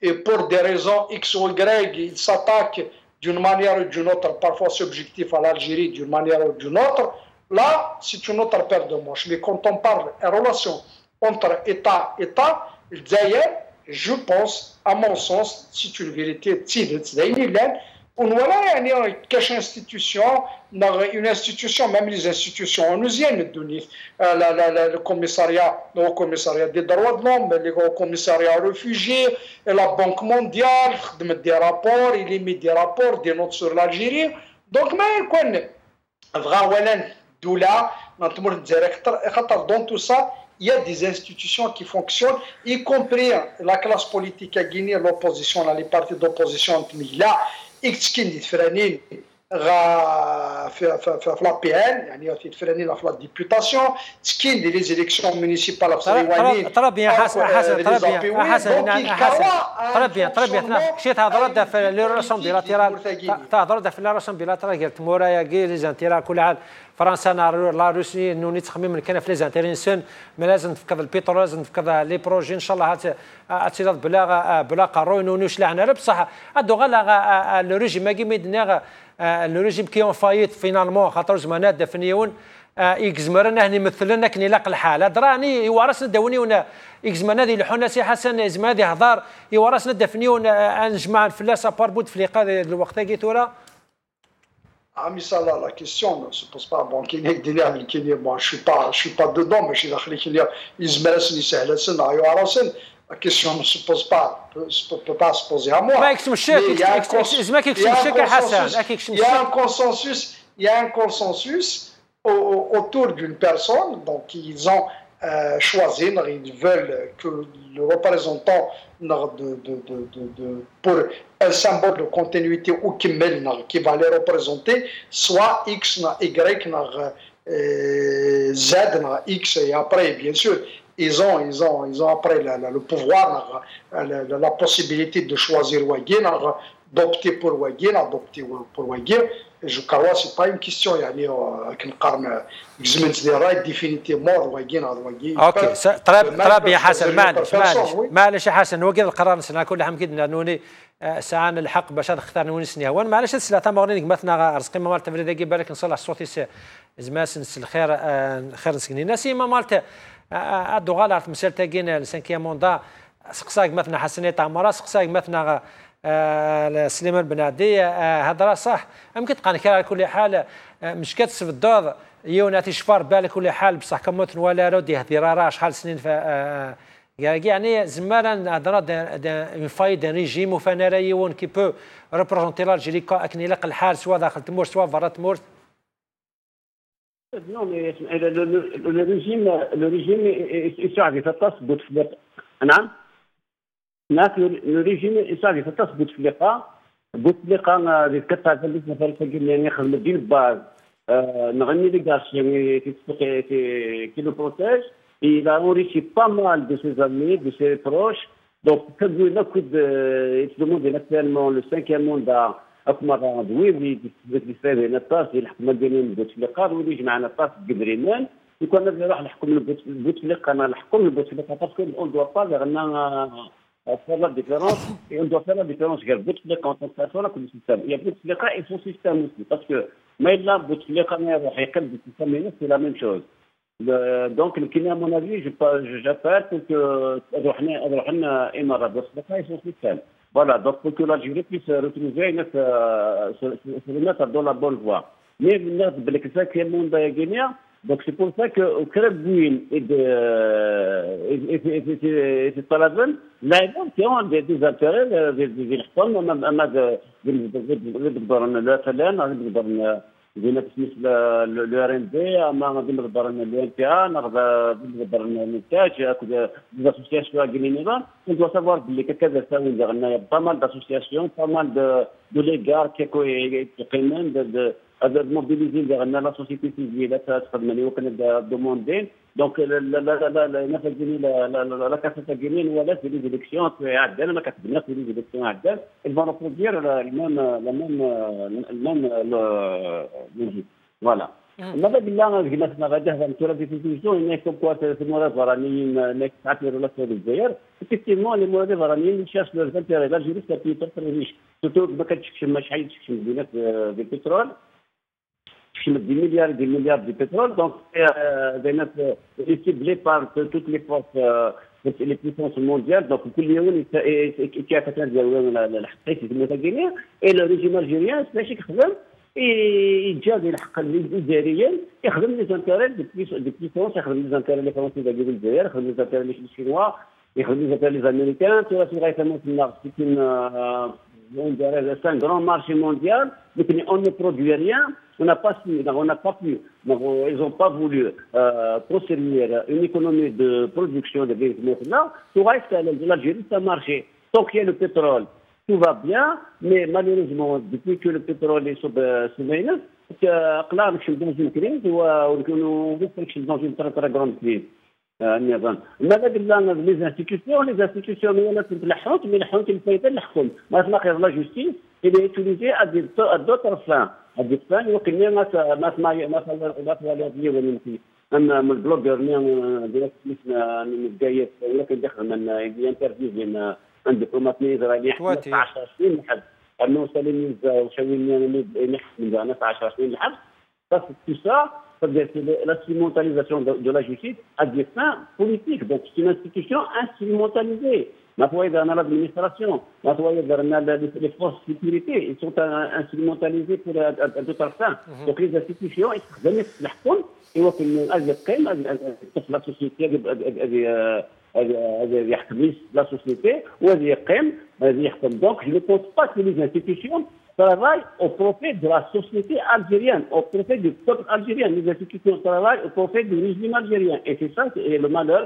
et pour des raisons X ou Y, ils s'attaquent d'une manière ou d'une autre, parfois subjectif à l'Algérie d'une manière ou d'une autre. Là, c'est une autre paire de manches. Mais quand on parle de relation entre État et État, d'ailleurs, je pense, à mon sens, c'est une vérité. On voit يعني كاش institution, une institution, même les institutions onusiennes, le commissariat des droits de l'homme, le commissariat réfugiés, la Banque mondiale, des rapports, il émet des rapports, des notes sur l'Algérie. Donc, mais dans tout ça, il y a des institutions qui fonctionnent, y compris la classe politique à Guinée, l'opposition, les partis d'opposition, là, إكتكين يتفرانين في لا بي ان يعني يتفرانين في لا ديبوتاسيون تكين دي لي زيليكسيون مونيسيبال في ريوانين طرا بيان حسن طرا بيان شيت هضرت في لي راسون بيلاتيرال تهضر في لي راسون بيلاتيرال قالت مورايا كي لي زانتيرال كل عام فرنسا لا روسيا نوني تخمم كان في لي زانتيرينسون ما لازم تفكر البترول لازم تفكر لي بروجي ان شاء الله هاتيض بلا قارون نونيش لعنا بصح هادو غا لو ريجيم ما كيمدنا لو ريجيم كي اون فايت فينالمون خاطر زمانات دفنيون يكزمرنا هني مثلنا كني لاق الحال دراني يورثنا داوني يكزمرنا دي الحنا سي حسن زمان دي هضار يورثنا دفنيون نجمع الفلاسه باربود فليقا الوقت كي تورا Ami Salah, la question ne se pose pas. Bon, moi, je suis pas dedans, mais je suis dans la question ne se pose pas, peut pas se poser à moi. Il y a un consensus autour d'une personne, donc ils ont choisi, ils veulent que le représentant pour un symbole de continuité ou qui va les représenter soit X, Y, Z, X, et après, bien sûr, ils ont après le pouvoir, la possibilité de choisir Ouagin, d'opter pour Ouagin, d'opter pour Ouagin. Je crois que ce n'est pas une question, يعني كنقارن جزمنت ديال راي ديفينيتيفمون Ouagin. اوكي طراب يا حسن معلش يا حسن وقت القرار نسنا كل عام كدنا نوني ساعان الحق باش نختار نوني سنيهوان معلش السلعه مغنيك مثلا رزقي ما مالت تفريد كي بالك نصلح صوتي زماس نس الخير خير نسكني ناسي ما مالت ادو غالط مسال تاكين السانكيام موندا سقساك مثلا حسنيه تعمره سقساك مثلا سليمان بنادي هضره صح يمكن تقانك على كل حال مش كتسف الدور يوناتي شفار بالك كل حال بصح كموت ولا رودي هذه شحال سنين يعني زمالا هضره اون فاي دان ريجيم وفانا رايون كي بو ريبريزونتي لالجيري كني لق الحال سواء داخل تمور سواء برا تمور. Non, mais le régime يساعد في التثبيت في نعم le régime يساعد في التثبيت في بوتلقا اللي كتعرف اللي مثلا يعني خدم ديال باز نغني لي غارسي qui le protège. Il a enrichi pas mal de ses amis, de ses proches. Donc, il demande actuellement le 5e mandat مرة دوير اللي يستافد هنا الطاس الحكومة ديالهم بوتفليقه واللي جمعنا الطاس قدريمان يكون انا نروح نحكم بوتفليقه انا نحكم بوتفليقه باسكو اون دوا با غنا faire la différence et on doit faire la différence entre Bouteflika en tant que personne et le système. Il y a Bouteflika et son système aussi parce que mais là Bouteflika c'est la même chose. Donc à mon avis j'appelle pour que Émirat Bouteflika et son système. Voilà, donc pour que l'Algérie puisse retrouver se remettre dans la bonne voie. Mais ça qui est le monde guinéen. Donc c'est pour ça que au Krabouin et de Talaven, là ils ont des intérêts, des réformes, même le RND, le NPA, des associations guinéennes. On doit savoir qu'il y a pas mal d'associations, pas mal de légards qui de mobiliser la société civile, la demander. Donc, la cassette guinéenne, c'est des élections, ils vont reproduire la même logique. Voilà. ماذا بالله جلسنا غدا نتورا في التلفزيون هناك كوات المراد فرانيين هناك ساعات الرئاسة الجزائر effectivement les مراد فرانيين cherchent leurs intérêts là جلست في ترتريش surtout ما كتشكش ما شحال تشكش بينات البترول des milliards de pétrole, donc c'est ciblé par toutes les forces, les puissances mondiales, donc et le régime algérien, il جاب الحق الجزائريين يخدم لي زانتيري دي بيسونس يخدم لي زانتيري لي فرنسي ديال الجزائر يخدم لي زانتيري لي الشينوا يخدم لي زانتيري لي امريكان في غاية c'est un grand marché mondial, mais on ne produit rien, on n'a pas pu, ils n'ont pas voulu construire une économie de production de véhicules-là. Tout reste l'Algérie, ça a marché. Tant qu'il y a le pétrole, tout va bien, mais malheureusement, depuis que le pétrole est sous maintenance, là, je suis dans une crise, ou je suis dans une très très grande crise. ماذا قلنا لي انستيتيوشن هي اللي تلحقت الفايده اللي حكم ما تلاقي لا جوستيس اللي يوتيليزي دوطر فان هذيك فان وكنا ما والي ولي اما من البلوجر ديال اسمنا من الجايات ولا كندخل من انترفيو بين عند دبلوماسي اسرائيلي 15 سنين الحبس انه سالمي وشاويني نحكم 15 سنين الحبس tout ça c'est l'instrumentalisation de la justice à des fins politiques. Donc c'est une institution instrumentalisée. Maintenant, dans l'administration, les forces de sécurité, ils sont instrumentalisés pour d'autres fins. Donc les institutions, ils se donnent la réponse et on peut la société la société ou donc je ne pense pas que les institutions travaillent au profit de la société algérienne, au profit du peuple algérien. Les institutions travaillent au profit du régime algérien. Et c'est ça, et le malheur,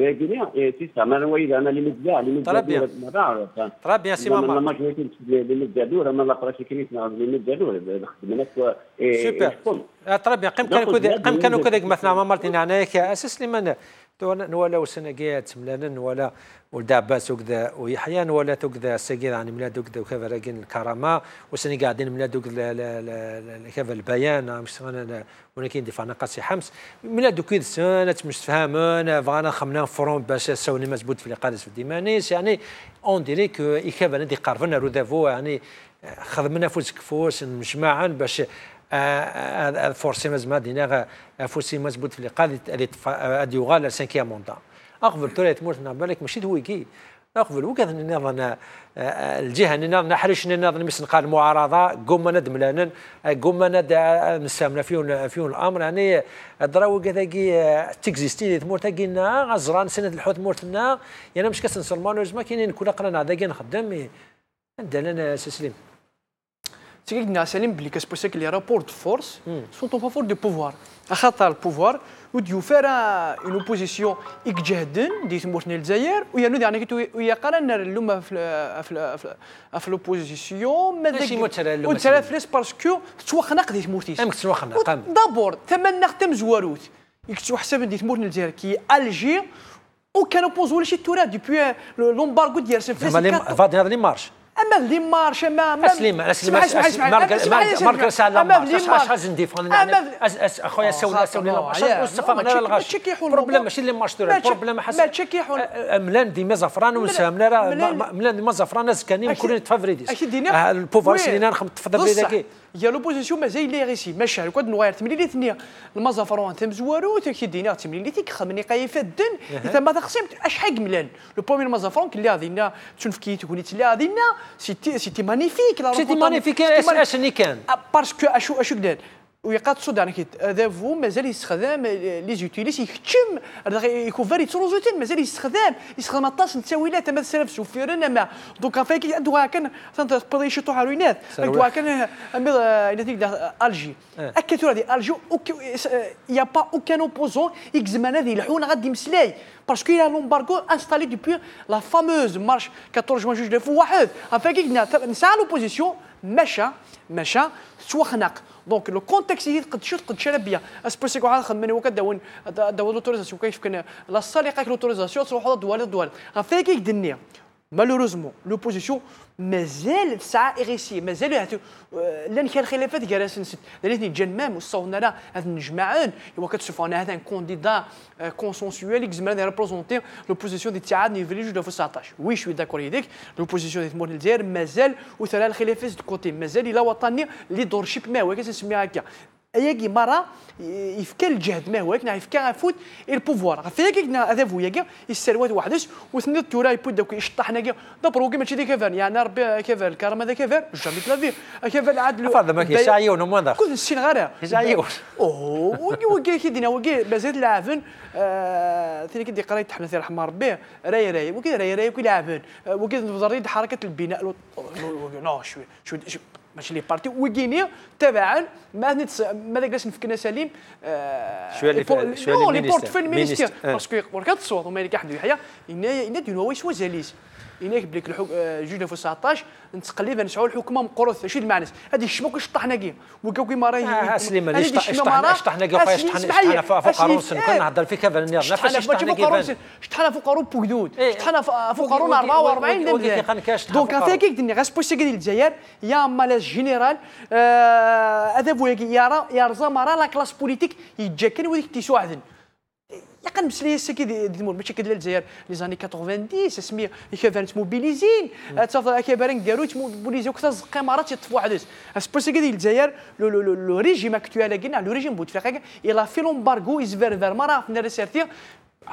des Guinéens. Et c'est ça. Maintenant, il y a les médias. Très bien. Très bien, c'est la majorité des médias durs, la presse écrite, les médias durs. Super. Très bien. قم كانوا كذا مثلا ما مرتين عناك أساس لمن ولا وسنجات ملانا ولا ولد عباس وكذا ويحيى ولا تكذا سجل عن ميلاد وكذا وكذا راجل الكرامة وسني قاعدين ميلاد وكذا كذا البيان مش أنا ولكن دفعنا قاسي حمص ميلاد وكذا سنة مش فاهمنا فانا خمنا فرون باش سووني مزبوط في القادس في الديمانيس يعني اون ديري كو يكابا ندي قارفنا رودافو يعني خدمنا فوز كفوس مجمعا باش فورسي مزما دينا فورسي مزبوط في القادس ادي يغال 5 موندا اقبل تريت مرتنا بالك ماشي هو يجي اقبل وكذا نظن الجهه نحرش نظن مثل قال المعارضه قم ندم لنا قم ند نسامنا فيهم الامر يعني دراو كذا تكزيستي تمورتا قلنا غزران سنه الحوت مورتنا يعني مش كاس نسلمان ما كاينين كل قرن هذا نخدم عندنا سليم تيقولنا سليم بلي كاسبوسا كلي رابور دو فورس سون طون فافور دو بوفوار خاطر البوفوار وديو فارا اون اوبوزيسيون يجهدن دي تمورتنا الجزائر ويانو يعني ويا قرن اللومه في لوبوزيسيون ماشي وترى فليس باسكو توخنق دي تمورتيس امك توخنق دابور ثمن تم زواروت يكتو حساب دي تمورتنا الجزائر كي الجي وكانوا بوزوا لي شي تورا ديبي لومبارغو ديال هذا لي مارش اما لي مارش اما اسلم مارك ساعه مارش نديفون اخويا سولي مارش واستفقنا الغاش بروبليم ماشي لي مارش بروبليم حسن ملان ديما زفران ونسامنا ملان ديما زفران ناس كانين كلنا تفافريديس البوفوار سنينا نخمم تفضل بيداكي يا لوبوزيسيون مازال لي غيسي ماشي كود نواير تمليلي ثنيا المزافرون تم زوارو تاكي دينا تمليلي تيك خمني قايفه الدن اذا ما تقسمت اشحال ملان لو بروميير مزافرون كلي غادينا تشنفكي تكوني تلي غادينا سيتي مانيفيك سيتي مانيفيك اشني كان باسكو اشو كدار ويقات صود يعني كيت هذا فو مازال يستخدم لي زوتيليس يختم يكوفر يتروزوتين مازال يستخدم الطاس نتاويلات ما تسلف سوفيرنا ما دونك فايك دوا كان تنطبطي شي طوح روينات دوا كان نتيجه الجي اكثر هذه الجي يا با اوكان اوبوزون يكزمان هذه الحون غادي مسلاي باسكو il a l'embargo installé depuis la fameuse marche 14 juin juge de واحد فايك نسعى لوبوزيسيون مشى سوا خناق دونك لو كونتكست هي قد شوت قد شرب بيا اسبوسي كو عاد خمني وكا داون لوتوريزاسيون كيف كان لا ساليقه لوتوريزاسيون تروح الدول غافيك الدنيا مالوروزمون لوبوزيسيون مازال في ساعه اغيسي مازال لان كان خلافات كراسن لاني جنمام وصونا لا هاد الجماعان هو كتشوفوا هذا كونديدا كونسونسيوال يكزمان ريبريزونتي لوبوزيسيون دي تاع نيفلي جوج 2019 وي شوي داكور يديك لوبوزيسيون دي مول الجزائر مازال وثلاث الخلافات دو كوتي مازال الى وطني ليدورشيب ما هو كنسميها هكا اياكي مره يفكا الجهد ما هو كنا يفكا فوت البوفوار فياكي كنا هذا فوياكي السروات وحدش وثني التورا يبود داك يشطحنا كي دبروكي ماشي ديك كيفان يعني ربي كيفان الكرم هذا كيفان جامي تلافي كيفان عاد فهذا ما كيسعيون وما كل السين غير كيسعيون وكي كيدينا وكي مازال لاعبين ثاني كيدي قرايه حنا رحمه ربي راي وكي لاعبين وكي نظري حركه البناء نو شوي ماشي لي بارتي وكينيا تبعا ماذا جالس نفكنا سليم شويه لي بورتفيل مينيستير باسكو وركات الصوت وما كاع حدو يحيى ان دون هو يسوى زاليس هناك بليك جوج 2019 نتقلب نسعوا الحكومه مقروث ماشي المعنى هذه الشموك شطحنا كي وكاو كيما راهي سليمان شطحنا كي خويا شطحنا فوق روسن كنا نهضر في كذا نفس شطحنا كي شطحنا فوق رو بوكدود شطحنا فوق رو 44 دونك هذاك دني غاسبوسي ديال الجزائر يا مالاس جينيرال هذا بو يا زمرا لا كلاس بوليتيك يتجاكن وديك تيسو عدن يقن مسلي سكي ديمور ماشي كدير الجزائر لي زاني 90 اسمي كيفان موبيليزين تصافى كيبان دارو موبيليزيو كثر قمارات يطفوا حدث اسبوسي ديال الجزائر لو ريجيم اكطوال كاين لو ريجيم بوتفليقه الى في لومبارغو يزفير مره في نرسيرتي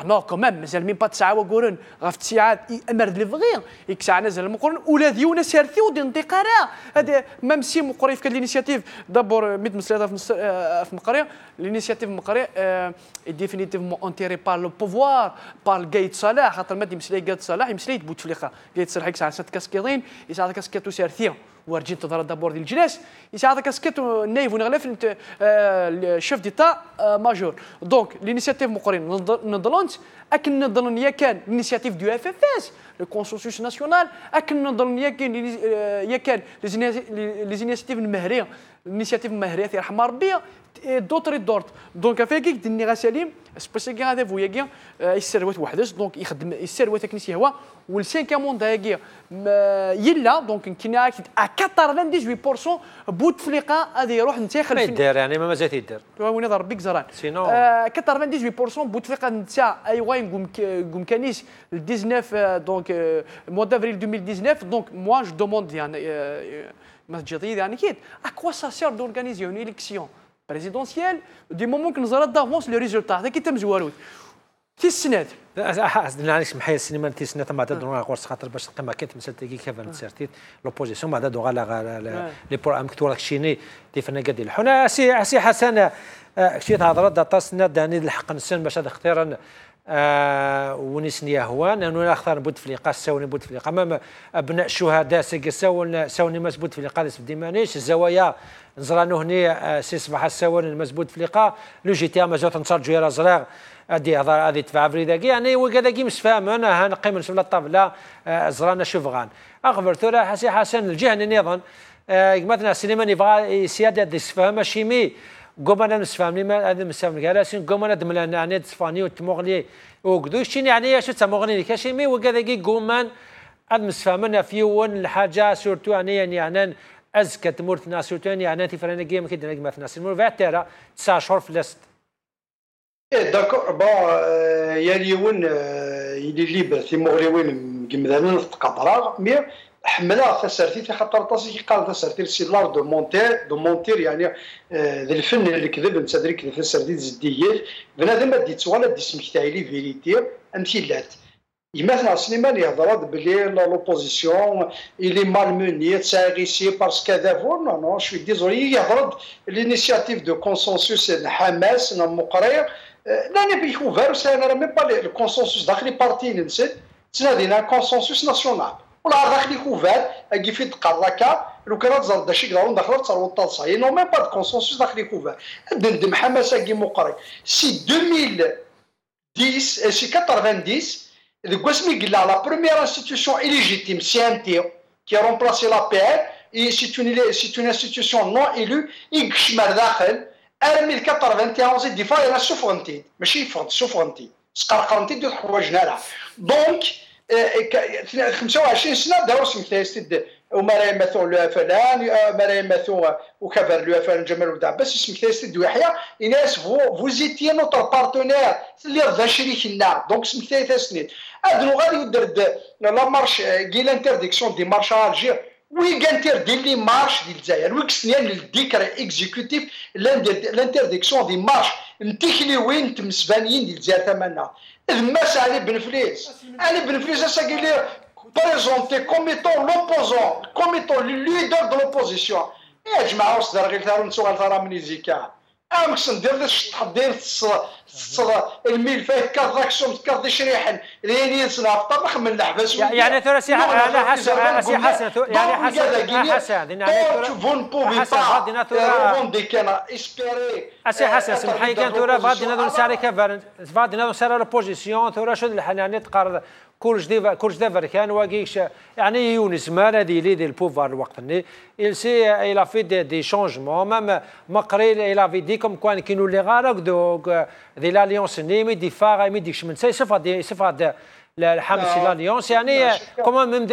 نو كومام مازال مين با تسعه وقورن غاف تسعات امرد لي فغي يكسع نازل المقرن ولا ديونا سيرتي ودي انتقارا هذا ميم سي مقري في الانيشيتيف دابور ميت مسلاطه في مقريه الانيشيتيف مقريه ديفينيتيفمون انتيري بار لو بوفوار بار قايد صلاح خاطر ما مسلي قايد صلاح يمسلي بوتفليقه قايد صلاح يكسع 6 كاسكيطين يساعد كاسكيتو سيرتي ورجين تظهر دابور ديال الجلاس يساعد كاسكيتو نايف ونغلف الشيف ديتا ماجور دونك الانيشيتيف مقرين نضلونت اكن نضلن يا كان الانيشيتيف دو اف اف اس لو كونسنسوس ناسيونال اكن نضلن يا كان لي انيشيتيف المهريه الانيشيتيف المهريه يرحم ربي دوتري دورت دونك فيك دني غساليم سبيسيكي هذا فويا يسروات وحدش دونك يخدم يسروات كنيسي هو والسانكا مونداكي يلا دونك كاين اكيد 98% بوتفليقه غادي يروح نتاخل ما يدير يعني ما مازال يدير وين ضرب بك زران سينو 98% بوتفليقه نتا ايوا قوم كانيس 19 دونك موا دافريل 2019 دونك موا جو دوموند يعني ما جديد يعني كيد اكوا سا سير دورغانيزي اون اليكسيون بريزيدونسيال دي مومون كنزرا دافونس لو ريزولتا هذا كي تم زوالوت في السنات معليش محيا السينما تي سنات ما تدرون غورس خاطر باش تلقى ما كانت مسالتي كي كيف نسرتيت لوبوزيسيون ما دو غالا لي بروغرام كتورك شيني دي فنا قادي الحنا سي حسن كشي تهضر داتا سنات داني الحق نسن باش هذا اختيارا ونسني هوان انه اختار بوتفليقه ساوني بوتفليقه امام ابناء الشهداء ساوني مسبوت فليقه في ديمانيش الزوايا نزرانو هني سي صباح الساون مسبوت فليقه لو جي تي مازال تنصر جويره زراغ هذه تبع فريداكي يعني وكذا مش فاهم انا هنقيم نشوف الطابله زرانا شوفغان اخبر ترى حسي حسن الجهني نظن مثلا السينما يبغى سياده السفهام شيمي قومنا نسفهم لما هذا مسافر جالسين قومنا دملنا يعني تصفاني وتمغلي وقدوش يعني شو تمغني كاشيمي وكذا قومان هذا مسفهمنا فيون الحاجه سورتو يعني ازكى تمورتنا سورتو يعني تفرنا جيم كده نجمه ناس المور ترى 9 شهور في لست داكور بون ياليون يلي ليبر تيموريوين كمدان تقدر مي حملها تسرتي خاطر طاسي قال تسرتي سي لار دو مونتير يعني ذا الفن اللي كذب انت دريك في تسرتي زديات بنادم ما ديت ولا دي سمحتاي لي فيريتي امثيلات مثلا سليمان يهضر بلي لوبوزيسيون الي مالموني تساغيسي باسكو كذا فور نو نو شوي ديزولي يهضر لينيسياتيف دو كونسنسوس حماس مقرير لا نبي خوفر سانا ميم با الكونسنسوس داخلي بارتي نسيت تنادينا كونسنسوس ناسيونال ولا داخلي خوفر كي في دقراكا لو كان تزرد داشي كدارون داخل تصاوب طالصاي نو ميم با كونسنسوس داخلي خوفر دندم حماس كي مقري سي 2010 سي 90 le Guasmig là, la première institution illégitime, CNT, qui a remplacé la PR, et c'est une institution non élue, il en 1091 il dit qu'il y a la souveraineté, mais c'est une souveraineté. سقرقرنتي ديال الحوايج نارا دونك 25 سنه داو سميتها وما راه يمثلوا الفلان ما راه يمثلوا وكفر الفلان جمال ولد عباس سميتها سيدي يحيى الناس فوزيتي نوتر بارتنير اللي رضا شريكنا دونك سميتها سنيت هادو غادي يدير لا مارش كي لانترديكسيون دي مارش الجير وي كانتردي لي مارش ديال الجزائر ويكسنيان الديكري اكزيكوتيف لانترديكسيون دي مارش نتيكليوين تمسبانيين ديال الجزائر ثمنها الماس علي بن فليس اش قال لي بريزونتي كوم ايتون لوبوزون كوم ايتون ليدر دو لوبوزيسيون يا جماعه واش دار غير ثارو نتو غير من زيكا مكس ندير دير الملف كارداكسيون كارد شريحن ريني صناف طبخ من الحبس يعني ترى سي حسن يعني حسن يعني فون بوفي با رونديكنا اسبيري اسي حسن سمحي كان ترى فادي نادو ساري كفر فادي نادو ساري لوبوزيسيون ترى شد الحناني تقرر كلش ديفر كان واقيش يعني يونس ما هذه لي دي البوفوار الوقت ني il a fait des changements même مقري il avait dit comme quoi كانوا لي غارق دوك دي l'alliance نيمي دي فاغا يمديك شمن صفه الحمس الاليونس يعني كمان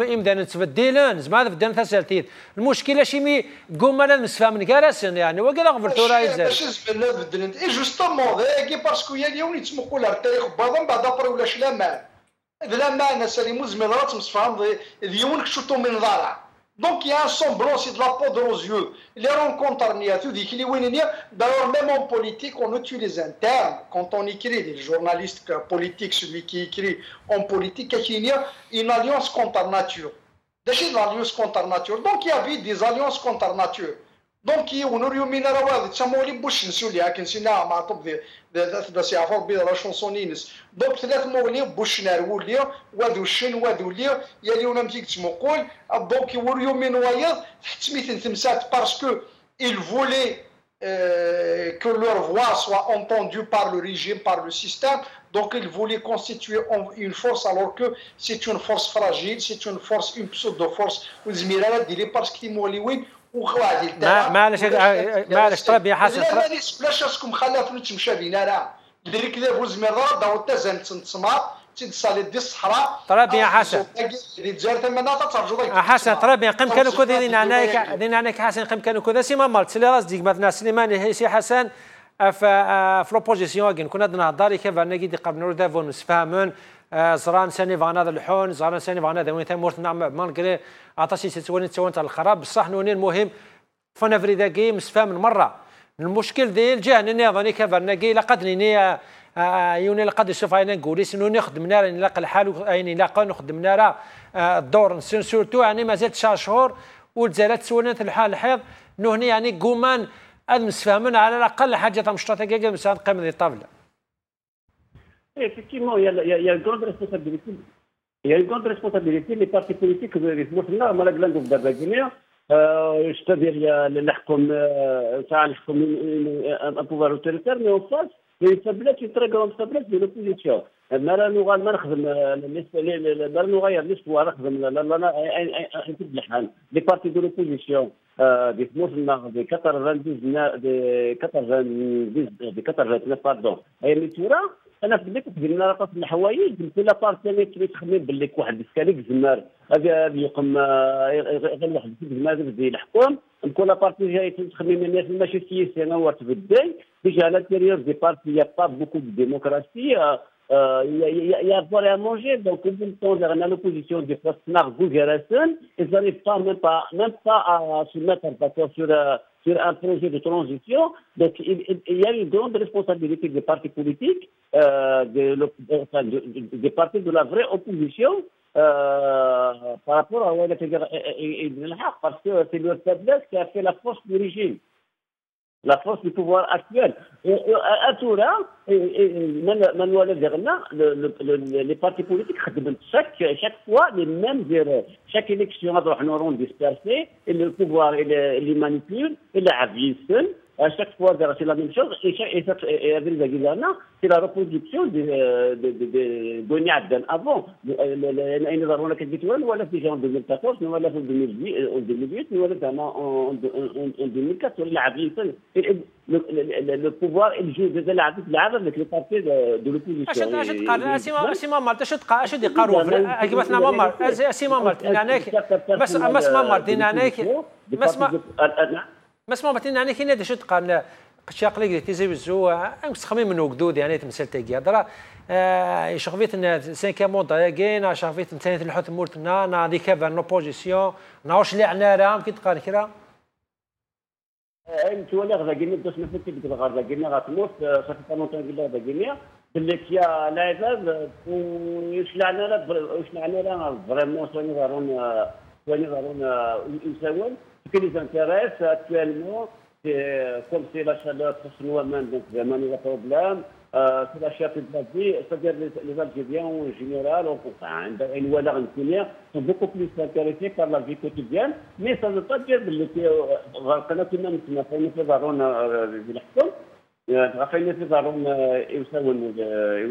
يمدا نتبدلن زعما بدنا تسالتين المشكله شي قوم انا نسفهم كراسن يعني وقال غفرتو راه يزال باش زبلنا بدلت اي جوستومون كي باسكو يا اليوم يتسمقوا لها التاريخ بعضهم بعد ابري ولا شلامان لا معنى سالي مزمن راه تمسفهم ديون كشوتو من ضارع Donc il y a un semblant, c'est de la poudre aux yeux. Les rencontres, d'ailleurs même en politique, on utilise un terme. Quand on écrit, les journalistes politiques, celui qui écrit en politique, il y a une alliance contre nature. Déjà l'alliance contre nature. Donc il y avait des alliances contre nature. Donc on aurait eu une arrêt, ça m'a dit Bush, celui qui a ma top de ces affaires bien la chansonnines. Donc ثلاث مولي بوش ناروليا وادو الشن وادو ليا يلي ونا متيك تسمقول دونك يوريو من وياض سميت تمسات باسكو ils voulaient que leur voix soit entendue par le régime, par le système. Donc ils voulaient constituer une force alors que c'est une force fragile, c'est une force, une pseudo-force. والزميلة ديالي باسكو تيموليوين وخوادي معلش طرب يا حسن بلاش راسكم خلافوا تمشى بينا راه ديري كذا فوز مرات داو تزن تسمار تيتصالي دي الصحراء طرب يا حسن دي الجزائر ثمنها ترجو حسن طرب يا قم كانوا كذا دين عنك حسن قم كانوا كذا سي ما مالت سي راس ديك مثلا سليمان سي حسن في لوبوزيسيون كنا نهضر كيف انا كي قبل نور دافون نسفهمون زران ساني فانا الحون زران ساني فانا ذا وين تمورت نعم مالغري عطاسي تسوين تاع الخراب بصح نوني المهم فانا فريدا كي مسفهم مره المشكل ديال جاه نظني كفرنا كي لقدني يوني لقد شوف انا نقول انه نخدمنا نلاقى الحال يعني لاقى نخدمنا راه الدور سورتو يعني مازال 9 شهور وتزالت سولنا الحال الحيض نهني يعني قومان مسفهمين على الاقل حاجه تاع مشطه كاع مسان قيم ديال الطابله. Effectivement, il y a une grande responsabilité. Il y a une grande responsabilité. Les partis politiques, c'est-à-dire il y a un pouvoir autoritaire, mais en face, il y a une très grande faiblesse de l'opposition. Les partis de l'opposition, des 99, pardon, et les Toura, انا في ديك قلنا راه طاس الحوايج كل بارتي تخمم باللي واحد السكاليك زمار غادي يقم غير واحد الزمار ديال الحكم كل بارتي جاي تخمم الناس ماشي سياسي انا هو تبدل ديجا على الانتيريور دي بارتي يا با بوكو دو ديموكراسي il y a pas à manger, donc au bout de temps, on a l'opposition des forces Nargou-Gerasen, ils n'arrivent pas même pas à se mettre d'accord sur un projet de transition. Donc il y a une grande responsabilité des partis politiques, des partis de la vraie opposition par rapport à Ouad Ibn al-Haq, parce que c'est leur faiblesse qui a fait la force du régime. La force du pouvoir actuel. À Toura, les partis politiques, chaque fois, les mêmes erreurs. Chaque élection, nous aurons dispersé, et le pouvoir, il les manipule, il les avise. À chaque fois, c'est la même chose. Et c'est la reproduction de Boni Abdel avant. Nous avons la capitale, nous avons déjà en 2014, nous avons en 2008, nous avons en 2004, le pouvoir, il joue des l'arbitre avec les partis de l'opposition. اسمع مالت اش تقع اش يقاروا اجبتنا ممر اسمع مالت انك مسمع مالت انك مسمع مالت انك هنا اش تقع قشاق لي تيزي بزو مسخمين من وجدود يعني تمثل تاكي درا شغفيت ان 5 موندا كاين شغفيت ثاني الحوت مورتنا نا دي كافر نو بوزيسيون ناوش لي عنا راه كي تقال كرا انت ولا غدا قلنا دوسنا في التيك غدا قلنا غتموت صافي كانوطون قلنا غدا قلنا باللي كيا لاعب ويشلعنا لا فريمون سوني غارون يساون كي لي انتريس اكtuellement comme c'est la chaleur très loin donc vraiment il y a problème c'est la cherté de la vie c'est-à-dire les Algériens en général une valeur intérieure sont beaucoup plus intéressés par la vie quotidienne mais ça ne veut pas dire que nous avons fait varone بالحكم غافين في دارهم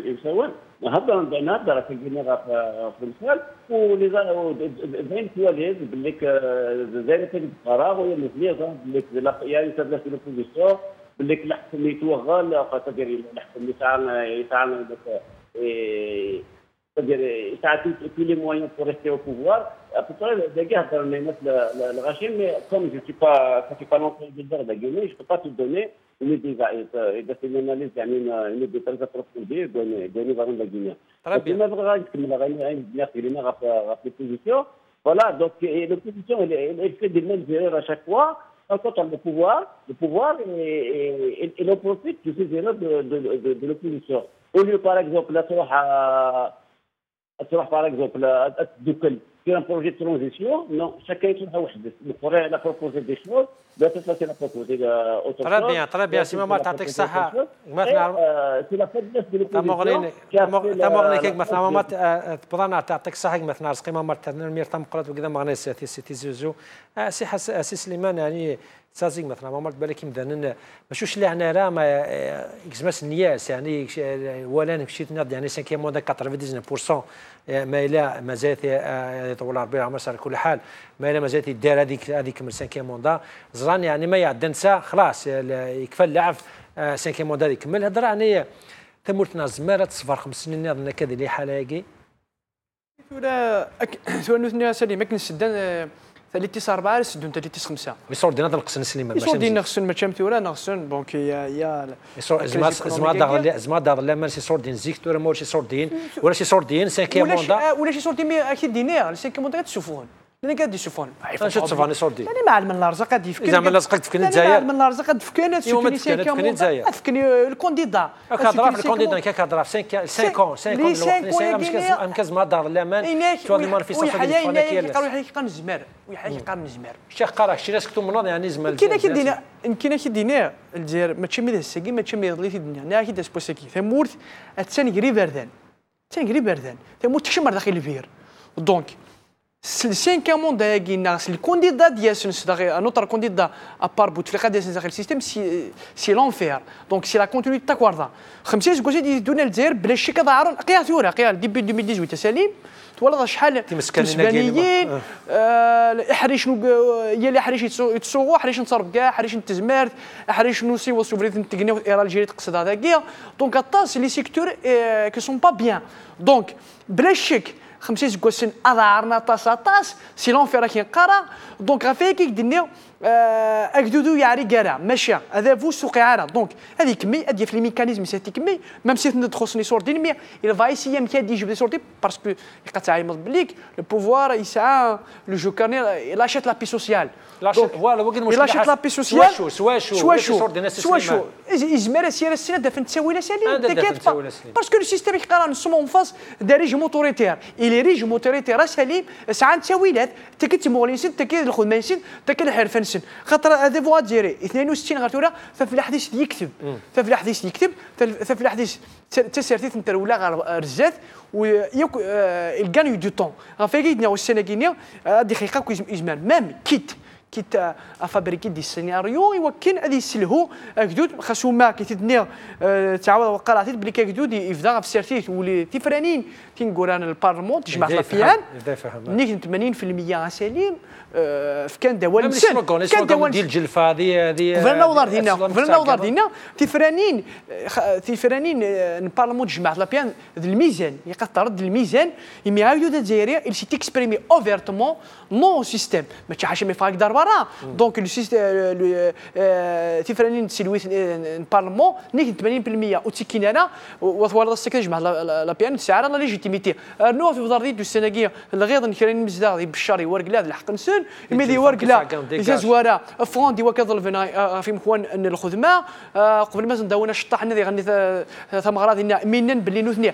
يساون هذا نهضر في الجنة في المثال وبين كواليز باللي زي الفراغ وهي المثلية باللي يعني تبدا في الأوبوزيسيون باللي الحكم يتوغل خاطر الحكم يتعامل c'est-à-dire يتعطي tous les moyens pour rester au pouvoir après déjà dans les notes le régime mais comme je suis pas non plus de gagner je peux pas te donner une analyse يعني une de très approfondie donner vraiment la Guinée. Très bien. Mais vraiment comme la Guinée bien filmé à l'opposition. Voilà donc l'opposition elle fait des mêmes erreurs à chaque fois. Quand on a le pouvoir et l'on profite de ces erreurs de l'opposition. Au lieu par exemple تروح par exemple الدكل في un projet de transition non chacun يتروح وحده القرى لا بروبوزي دي شوز لا تفاتي لا بروبوزي très bien سي ماما تعطيك الصحه مثلا سي لا فدس تمغريني كيك مثلا ماما تبضانا تعطيك الصحه مثلا رزقي ماما تنمير تمقرات وكذا مغني سي زوزو سي سليمان يعني سازيك مثلا ما مرت بالك مثلا ماشوش اللي عنا راه ما كزماس النياس يعني ولا مشيت ناض يعني 5 موندا 99% ما الى مازالت يطول ربي العمر على كل حال ما الى مازالت يدار هذيك من 5 موندا زران يعني ما يعد نسى خلاص يكفى اللعب 5 موندا يكمل هضر يعني تمرتنا زماره تصفر 5 سنين ناض كذا اللي حالاقي ولا سؤال سليم ما كنسدان ثالث 4 سدون ثالث 5 يصور دينا القسن سليمان يصور دينا خصن ما تشامتولا نغسن دونك يا زما دار لا ماشي صور دين زيكتور ولا شي صور دين ولا شي صور دين 5 موندا ولا شي صور دين اكيد دينار 5 موندا تشوفون انا قاعد يشوفون اش تشوفوني صور دين انا معلم الارزاق غادي يفكر اذا من لازقك تفكني الجزائر معلم الارزاق غادي تفكني تفكني الجزائر تفكني الكونديدا كادرا في الكونديدا كادرا في 5 امكز ما دار الامان تو ما في صفه ديال يقرا نزمر ويحيق نزمر الشيخ قرا شي ناس كنتو مناض يعني زمر كاين كيدينا الجزائر ما تشمي الساكي ما تشمي اللي في الدنيا انا كي سبوساكي ثمورت الثاني قريب بردان ثمورت تشمر داخل الفير دونك السين كامون داكينا الكونديدا ديال ان اوتر كونديدا ابار بوتفليقه ديال داخل السيستم سي لونفير دونك سي لا كونتينيتي تاع كواردا 5 سكوزي دي دونا الجزائر بلا شي كضاعرون قيا ثورا قيا ديبي 2018 سليم تولد شحال تمسكانيين احري شنو هي اللي احري يتسوقوا احري نتصرف كاع احري نتزمرت احري شنو سي وسوفريت نتقنيو ايرا الجيري تقصد هذاكيا دونك اطاس لي سيكتور كي سون با بيان دونك بلا شك 50 سكوسن اضعرنا طاس سي لونفير راكي نقرا دونك غافي كي دنيا اكدودو يعري كارا ماشي هذا فو سوقي عارة دونك هذه كمي هذه في لي ميكانيزم سيتي كمي ميم سي ندخلني سوردين مي il va essayer مكاد يجيب لي سوردي باسكو يلقى تعايمض بليك لو بوفوار يسعى لو جو كارني لاشيت لا بي سوسيال فوالا هو المشكل لاشيت لا بي سوسيال سوا شو يزمر سير السنه دافن تساوي لا سالين تكيت باسكو لو سيستيم يقرا نسمو فاس دا ريجيم اوتوريتير الي ريجيم اوتوريتير ساليم ساعات تساويلات تكيت مغليسين تكيت الخدمانسين تكيت الحرفنسين خاطر هذا فوا ديري 62 غير ففي الحديث يكتب ففي الحديث يكتب ففي الحديث تسيرتي انت ولا رزات الغاني دو طون غافي كيدنا والسنه كينيا دقيقه كيزمان ميم كيت افابريكي دي سيناريو يمكن هذه يسلهو كدود خاصو ما كيتدني تعاود وقراتي بلي كدود يفدا في سيرتيت ولي تفرانين تنقول انا البارلمون تجمع لافيان نيك 80% سليم في كان دوال مسن كان دوال ديال الجلفه هذه فلنا وضار دينا تفرانين البارلمون تجمع لافيان الميزان يقطر الميزان يمي هاكدو الجزائريه il s'est exprimé ouvertement non système ما تشحاش مي فاك دار برا دونك لو سيستم تفرانين سيلويت البارلمون نيك 80% وتكينانا وثوار السكن جمع لابيان سعر لا ليجيتيميتي نو في وزاره دو السنغيه الغيض نكرين مزداد بالشاري ورق لا الحق نسن ميدي ورق لا زواره فرون دي وكذا الفنا في مخوان ان الخدمه قبل ما نداونا شطح الذي غني ثمغرا ديالنا منن باللي نوثني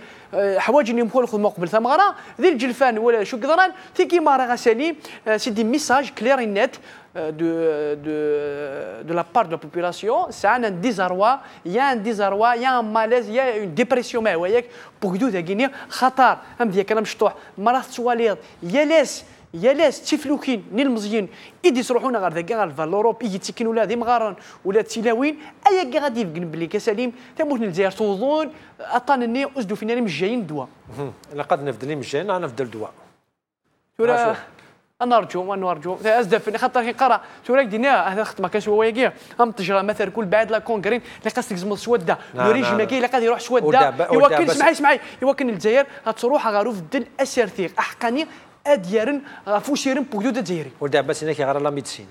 حوايج اللي مخوان الخدمه قبل ثمغرا ذي الجلفان ولا شو قدران في كيما راه غسالي سي دي ميساج كلير نت de la part de la population, c'est un désarroi, il y a un désarroi, il y a un malaise, il y a une dépression ما وياك بوكدو تاع غينيا خطر هم ديال كلام شطوح مرات تواليط يا لاس تفلوكين نيل مزيين يدي يروحونا غير ذاك غير فالوروب يجي تسكن ولا ذي مغارن ولا تيلاوين ايا غادي يبقن بلي كسليم تموت الجزائر توظون اطانني اسدو فينا مش جايين دواء لقد نفدل مش جايين انا نفدل دواء ترى انا نرجو ازدف خاطر كنقرا توراك دينا هذا خدمه كاش هو ياكي هم تجرى مثلا كل بعد لا كونغرين اللي خاصك تزمل سوده لو ريجيم كاين اللي قادر يروح سوده يوكل اسمعي يوكل الجزائر غتروح غارو في الدل اسيرتيغ احقاني اديارن فوشيرن بوكدو الجزائري ودابا سينا كيغرى لا ميديسين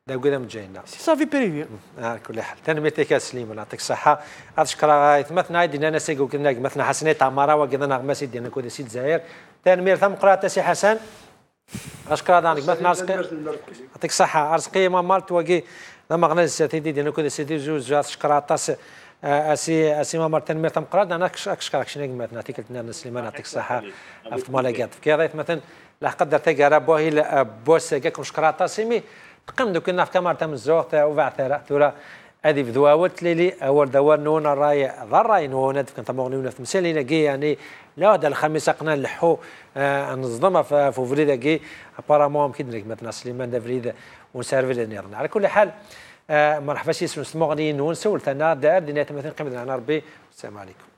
دا قدام مجينا صافي بريفي على كل حال تنميتك سليم الله يعطيك الصحه اشكرا مثلا دينا انا سيكو كنا مثلا حسني تماره وكذا نغمسي ديالنا كود سي الجزائر تنمير ثم قرات سي حسن اشكرا دانك مثلا يعطيك الصحه ارزقي ما مالت وكي لما غنى الساتيدي ديالنا كود سيدي جوج اشكرا طاس اسي ما مرتين مير ثم قرات انا اشكرك شنو مثلا نعطيك لنا سليمان يعطيك الصحه في مالاكات كي مثلا لا قدر تقرا بوهي بوس كاكم شكرا طاسيمي تقم دوك الناف كامار تم الزوق وبع ثرا هذه بدواوت ليلي اول دوار نون الراي نون كنت مغنيون في مسالينا كي يعني لا هذا الخميس قنا نلحو نصدمها في فريدا كي ابارامون كيدرك مثلا سليمان دافريد ونسيرفي نيرنا على كل حال مرحبا سي مغنيين نون سولت انا دار دينا مثلا قيمه انا ربي السلام عليكم.